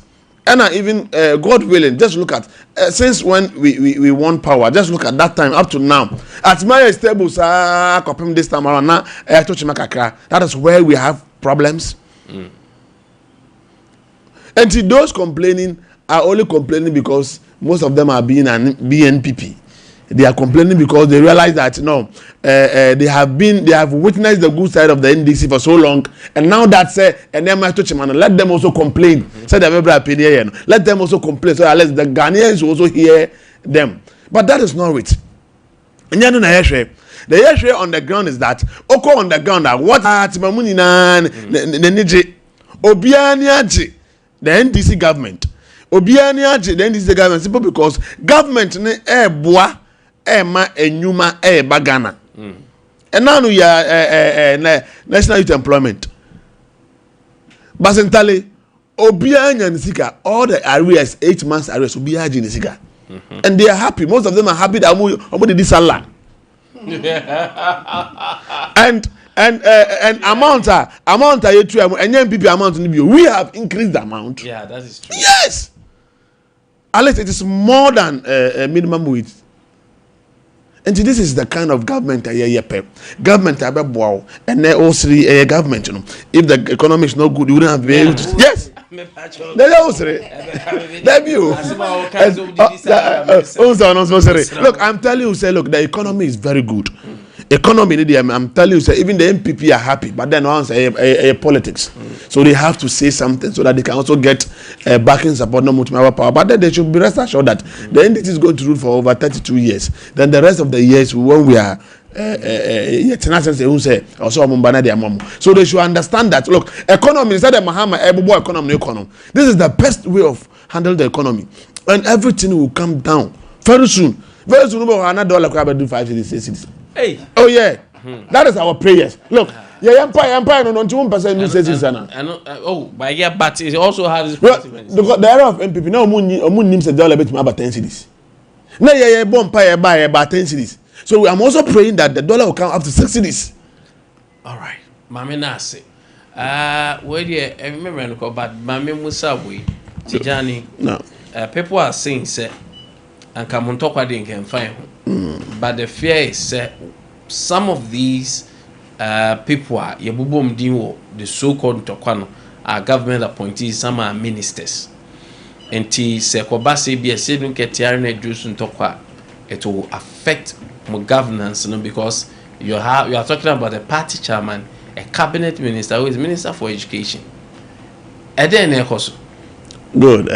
And even God willing, just look at since when we won power. Just look at that time up to now. At my stable, this time around now, that is where we have problems. And see, those complaining are only complaining because most of them are being an BNPP. They are complaining because they realize that they have witnessed the good side of the NDC for so long, and now that and then let them also complain. Say let them also complain so let the Ghanaians also hear them. But that is not it. And the issue on the ground is that on the ground what the NDC government Obiani aje then this is the government simple because government ne boa ma enyuma bagana. And now you are national youth employment. Basentale Obiani nisika all the arrears 8 months arrears Obiani nisika. And they are happy. Most of them are happy that omo this Allah. And amount you too and MPP amount we have increased the amount. Yeah, that is true. Yes. At least it is more than minimum wage. And this is the kind of government government and also government, you know. If the economy is not good, you wouldn't have been able to. Yes. Look, I'm telling you, say, look, the economy is very good. Economy, I'm telling you, say, even the MPP are happy, but then once politics. So they have to say something so that they can also get backing support, no more power. But then they should be rest assured that the NDC is going to rule for over 32 years. Then the rest of the years, when we are so they should understand that look, economy is not a Mahama economy. This is the best way of handling the economy, and everything will come down very soon. Very soon, $100 can do 5 cities. Hey, oh yeah, that is our prayers. Look, empire no 1% new cities but yeah, but it also has the era of MPP now. Names a dollar bet about 10 cities. Now buy about 10 cities. So I'm also praying that the dollar will come up to 6 cities. All right, Mami Nasi. Where do you remember about Mami Musawi, Tijani? No. People are saying, say, and come on talk about it can find. But the fear is, some of these people are the so-called Tokwano are government appointees. Some are ministers. And Sekobasi be a sitting Ketiarne Juice and Tokwa. It will affect governance, because you are talking about a party chairman, a cabinet minister who is minister for education. Good.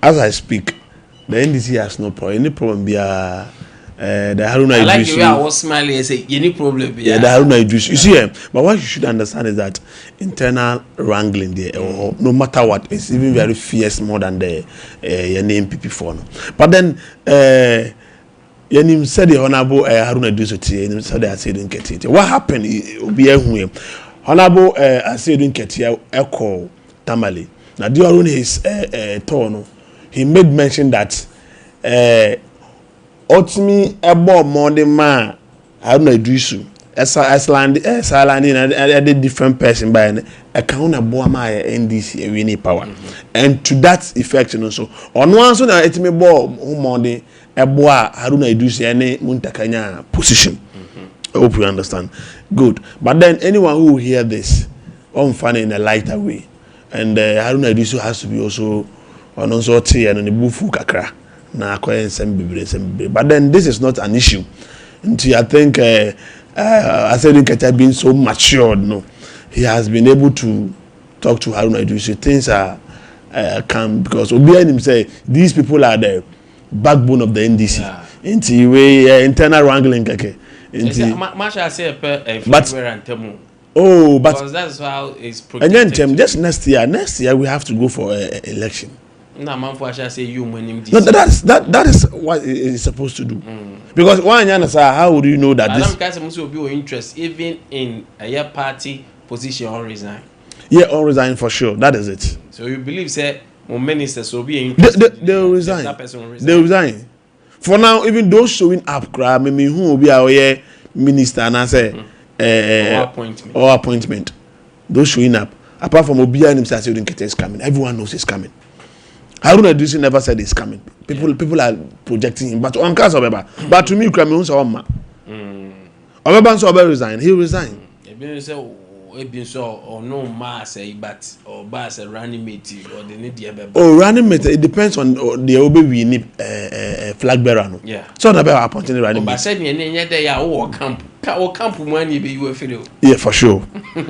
As I speak, the NDC has no problem. Any problem be the Haruna Idris. I like the way I was smiling and say any problem be. Yeah, the Haruna Idris. You see, but what you should understand is that internal wrangling there, or no matter what, it's even very fierce more than the MPP for. But then Yenim said the Honorable Haruna Idris said I said in Ketia. What happened? Honorable I said in Ketia echo Tamale. Now during his turn, he made mention that ultimately about more than man Haruna Idris Iceland a different person by account of Boama NDC winning power. And to that effect, so on one so that it may bore more than a boa Haruna Idris any Muntakanya position. I hope you understand. Good. But then anyone who will hear this on fun in a lighter way, and Haruna Idris has to be also on also and the bufu kakra na acquire some. But then this is not an issue. Until I think I said Nketa being so matured, no, he has been able to talk to Haruna Idris. Things are calm because Obiani himself, these people are the backbone of the NDC. Yeah. Into way internal wrangling, okay. But that's how it's protected. And then just next year we have to go for election. No, that is what it is supposed to do. Because how would you know that this? Will be interest even in a party position or resign. Yeah, or resign for sure. That is it. So you believe that ministers will be interested? They will resign. That person will resign. They will resign. For now, even those showing up, who will be our minister and I say or appointment. Those showing up, apart from Obiani himself saying is coming, everyone knows he's coming. Haruna Idris never said he's coming. People are projecting him, but on case of but to me, Kwame Nkwantabisa resign. He'll resign. Or no mass but or bass a running mate or the need. Oh, running mate. It depends on the Obi we need flag bearer. No? Yeah. So never appointed running mate. But said they are all camp money be you feel. Yeah, for sure,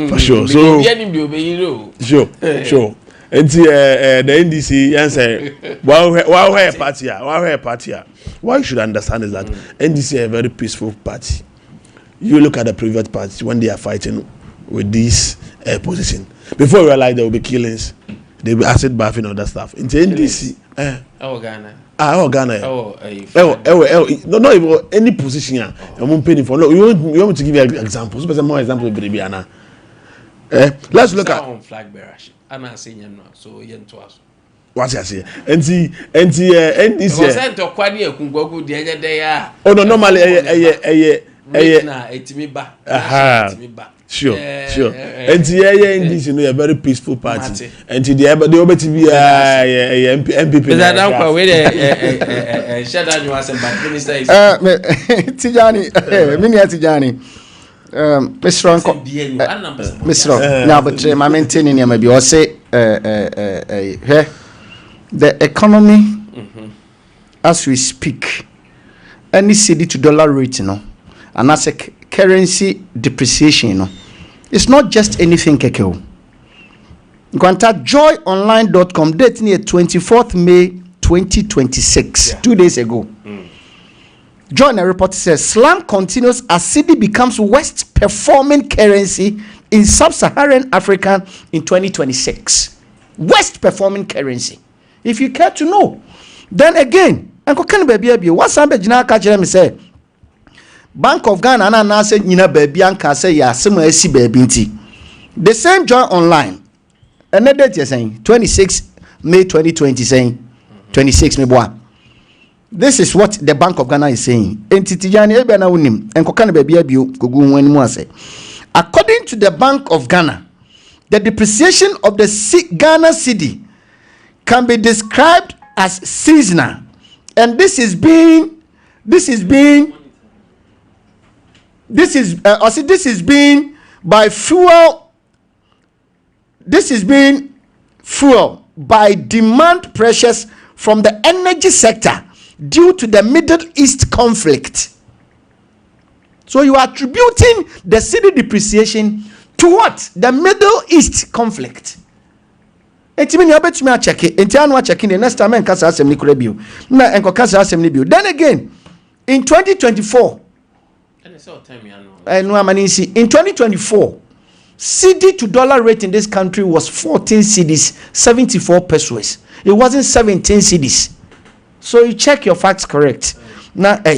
for sure. So sure. And the NDC answer. Why party? What you should understand is that NDC is a very peaceful party. You look at the previous parties when they are fighting with this position. Before you realize there will be killings, they be acid bath and all that stuff. In NDC, Ghana. Ghana. No, even any position. I'm not paying for. Look, you want to give you examples? But more examples, baby, Anna. Let's look at flag bearers. I'm not saying no. So yen to us. What's I say? NDC. Oh no, normally Sure. And NDC, you know, a very peaceful party. And they over to be MPP. That uncle, wait shut down your ass and back. Minister is Tijani, Tijani. Mr. Now, but my maintaining him maybe or say the economy as we speak, any cedi to dollar rate, you know, and as a currency depreciation, you know, it's not just anything kekeo. Contact joyonline.com, date near 24th May 2026, 2 days ago. Join a report says slang continues as cedi becomes worst performing currency in sub-Saharan Africa in 2026. Worst performing currency. If you care to know, then again, Uncle Ken baby, what's some Bejina catch them say Bank of Ghana and I said Nina baby and can say ya similar see baby. The same Join Online. Another date you're saying 26 May 2020 saying 26 May boy. This is what the Bank of Ghana is saying. According to the Bank of Ghana, the depreciation of the Ghana cedi can be described as seasonal, and this is being by fuel. This is being fueled by demand pressures from the energy sector due to the Middle East conflict. So you are attributing the cedi depreciation to what? The Middle East conflict. Then again, in 2024, in 2024, cedi to dollar rate in this country was 14 cedis, 74 pesos. It wasn't 17 cedis. So you check your facts correct. Now, now once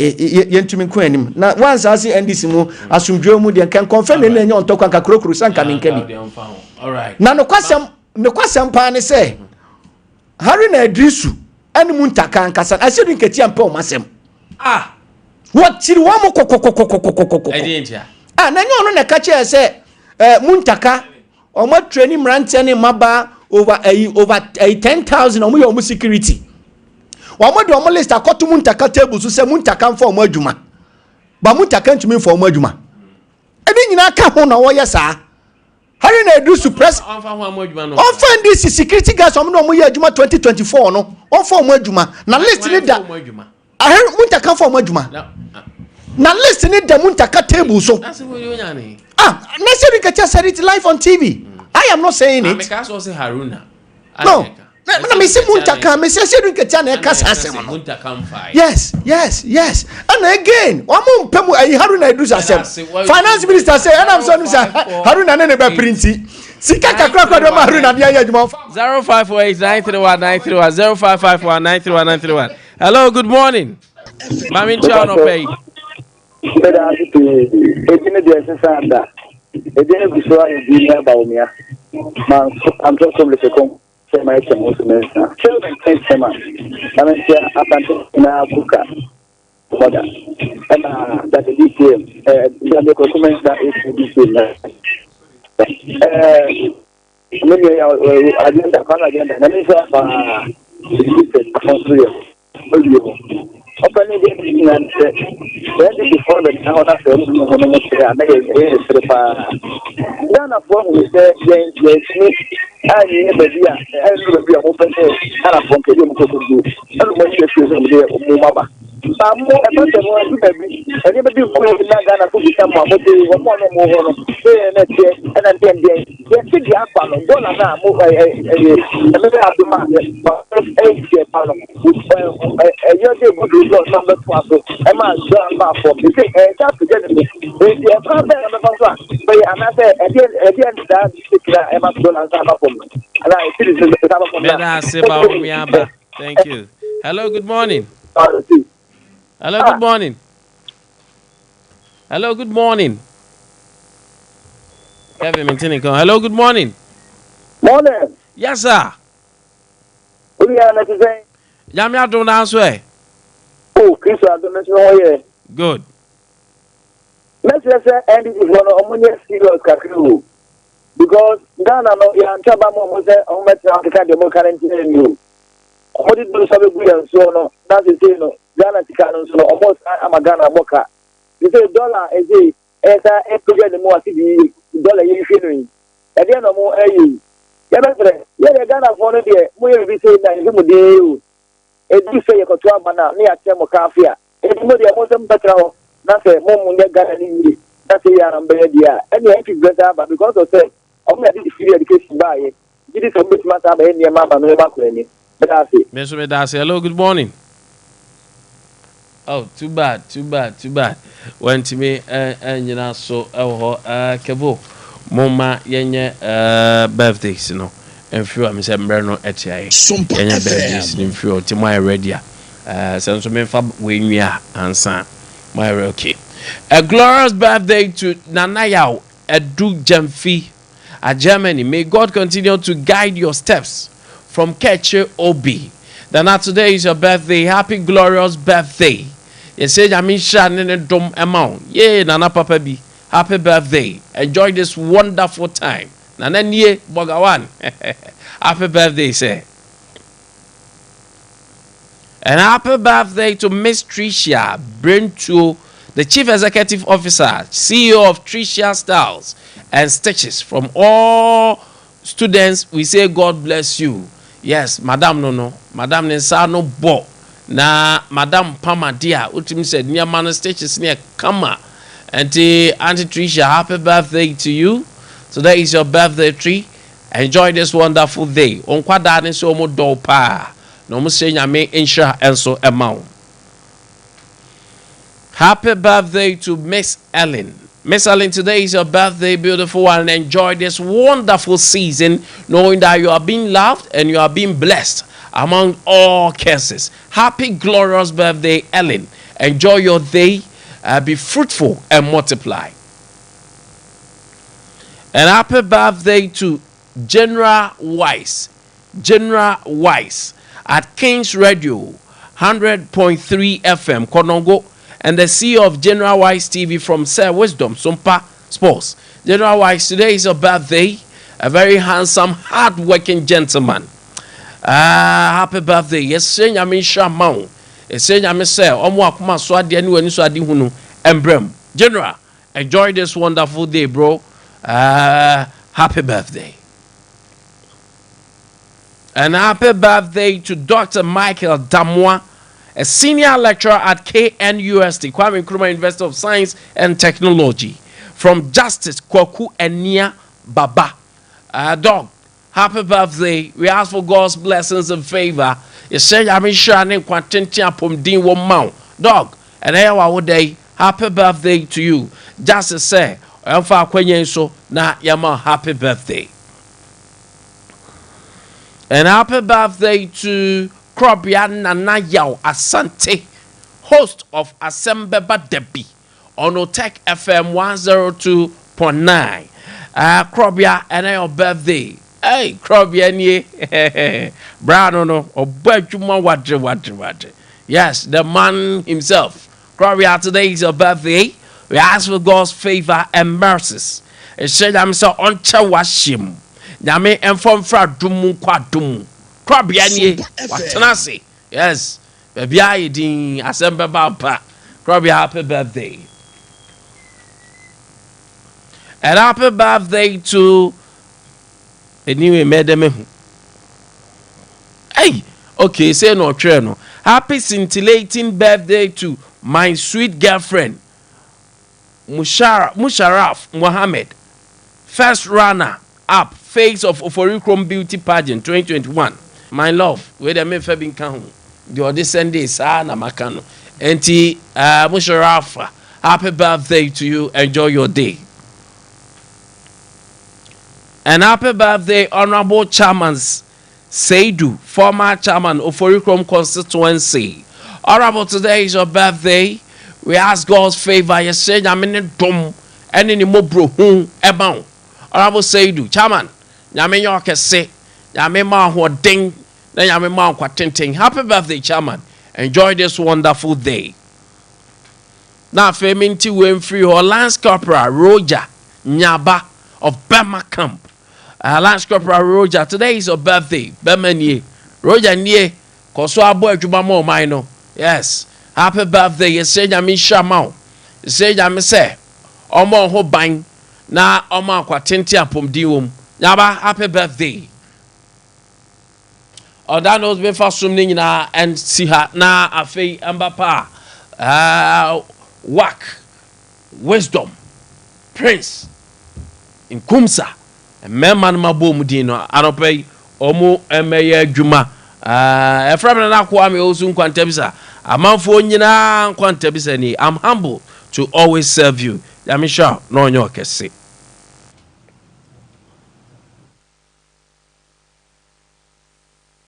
I see NDC mo asumdwe mu de can confirm any on talk anka krokro sanka minkebi. All right. Now no kwasam pa ne say Harry na Idrisu ani muntaka ankasa asidu nketi ampa o masem. Ah. What chiri wa mo kokokokokokokoko. Ah na nyo no na ka che say muntaka o ma training mrante ne maba over 10,000 o mo your security. Wamodi omo list akoto muntaka table so se muntaka for omo adwuma ba muntaka ntumi for omo adwuma edi nyina ka ho na wo yesa Harry na edu suppress on fa this security guys omo no mo ye adwuma 2024 no on for omo adwuma na list ni da Harry muntaka for omo adwuma na list ni da muntaka table so na se we said it live on TV. I am not saying it. Because also Haruna. No. Na me say muntaka me say do nketa na eka asem no. Yes. And again, omo mpemu ayi Haruna edu asem. Finance minister say and am so no say Haruna na be printi. Sika kakra kwa do Haruna dia ya adwuma. 0548931931 0551931931. Hello, good morning. Mami Ncha no pay. I'm just from the my children thanks so much. I mean, up until now, Buka, mother, and that is the comments that is maybe agenda, agenda, and it's openly and before the town after Ghana form we say yes and never be open and from Kenya to do and when you choose them there Mumaba. But more about the one to be and never do for Ghana to become one more and then they think the Apollo don't now move a number 12 I'm not sure about for the thing just to get me the problem but I'm not at the end that I'm not going to have a problem And I see this Thank you. Hello, good morning. Hello, good morning. Hello, good morning. Kevin Mintinico. Hello, good morning. Morning. Yes, sir. What are you saying? Yamia don't answer. Oh, Chris, I don't know. Good. Let's just say, and this is one of the serious kakru. Because Ghana, no, you are in trouble. I'm going to take the more current in you. What did you say? So, no, that's the thing. Ghana, so almost I'm a Ghana mocha. You say dollar is a the more dollar you're feeling. At the end of more, yeah, Ghana for the more we say that you do. If you say you got 12 banana near Temokafia, if you know the most better, that's a moment Ghana need. That's a year and better. And you have to get up because of that. I'm not free education by it. It is a bit matter by any mama, no matter. That's it. Mr. Medasi, hello, good morning. Oh, too bad. Went to me and you know, so Kebo, Moma, Yenye, birthdays, you know, and few of Miss Embrano Etia, Sompa birthdays in few to my radio. Since we fab when we are and son, my okay. A glorious birthday to Nanayao, a Duke Jamfi, a Germany. May God continue to guide your steps from Keche Obi. Then today is your birthday. Happy glorious birthday. You say Jamisha nene dom amount. Yay, Nana Papa B. Happy birthday. Enjoy this wonderful time. Nana Nye Bogawan. Happy birthday, say. And happy birthday to Miss Tricia Brintu, the Chief Executive Officer, CEO of Tricia Styles and Stitches. From all students, we say God bless you. Yes, Madam no. Madam Nensa no bo. Na Madam Pama dia. Utim said, near man Stitches near Kama. Auntie Tricia, happy birthday to you. Today is your birthday tree. Enjoy this wonderful day. Onkwa dane so mo do pa. No mo say nyame insha enso amount. Happy birthday to Miss Ellen. Miss Ellen, today is your birthday, beautiful one, and enjoy this wonderful season, knowing that you are being loved and you are being blessed among all cases. Happy, glorious birthday, Ellen. Enjoy your day, be fruitful and multiply. And happy birthday to General Wise at King's Radio 100.3 FM, Konongo. And the CEO of General Wise TV from Sir Wisdom, Sompa Sports. General Wise, today is your birthday. A very handsome, hard-working gentleman. Happy birthday. Yes, sir, I mean, Shamau. Yes, sir, I mean, sir, Omwakuma Swadi, and when you saw Dihunu, Embrem. General, enjoy this wonderful day, bro. Happy birthday. And happy birthday to Dr. Michael Damwa, a senior lecturer at KNUST, Kwame Nkwantabisa University of Science and Technology, from Justice Kwaku Enia Baba. Dog, happy birthday. We ask for God's blessings and favor. You say, I'm sure name Quantentia Pomdin Womau. Dog, and here day. Happy birthday to you. Justice say, I'm for so na yama happy birthday. And happy birthday to Krobia Nanayao Asante, host of Asembeba Debi on Otek FM 102.9. Krobia, and your birthday. Hey, Krobia, nye. Brown, no, or Berjuma Wadre. Yes, the man himself. Krobia, today is your birthday. We ask for God's favor and mercies. It said, I'm so on Chawashim. Yame inform fra dumu kwa dumu. Krobia nye. Watanasi. Yes. Baby, I did assemble baba. Krobia, happy birthday. And happy birthday to anyway, madam. Hey, okay, say no treno. Happy scintillating birthday to my sweet girlfriend, Musharraf Mohammed, first runner up, face of Oforikrom Beauty Pageant 2021. My love, where the men been count. The other Sunday, Sana Makano. Auntie Musharraf, happy birthday to you. Enjoy your day. And happy birthday, Honorable Chairman Seidu, former chairman of Orikrom constituency. Honorable, today is your birthday. We ask God's favor. You say, I'm in a dome, and in the mobro, ebound. Honorable Seidu, chairman, Yamin York say, Yamin Ma who ding, then Yamin Ma quatinting. Happy birthday, chairman. Enjoy this wonderful day. Now, Feminti Winfrey or Lance Corporal Roger Nyaba of Bema Camp. Lance Corporal Roger, today is your birthday. Bemanie. Roger Nye, Koswa Boy Jubamo Mino. Yes. Happy birthday. You say, Yamin Shamau. You say, Yamin say, Omo ho bang. Na Oma Quatinti apum dium. Nyaba, happy birthday. That knows me for swimming na and see her na afe ambapa. Work, wisdom, prince, in Kumsa, and Memman Mabum Dino, Anope, Omo, Emeye Juma, a friend and Kwame Nkwantabisa, a man for Nkwantabisa. I'm humble to always serve you. Yamisha, no, no, can say.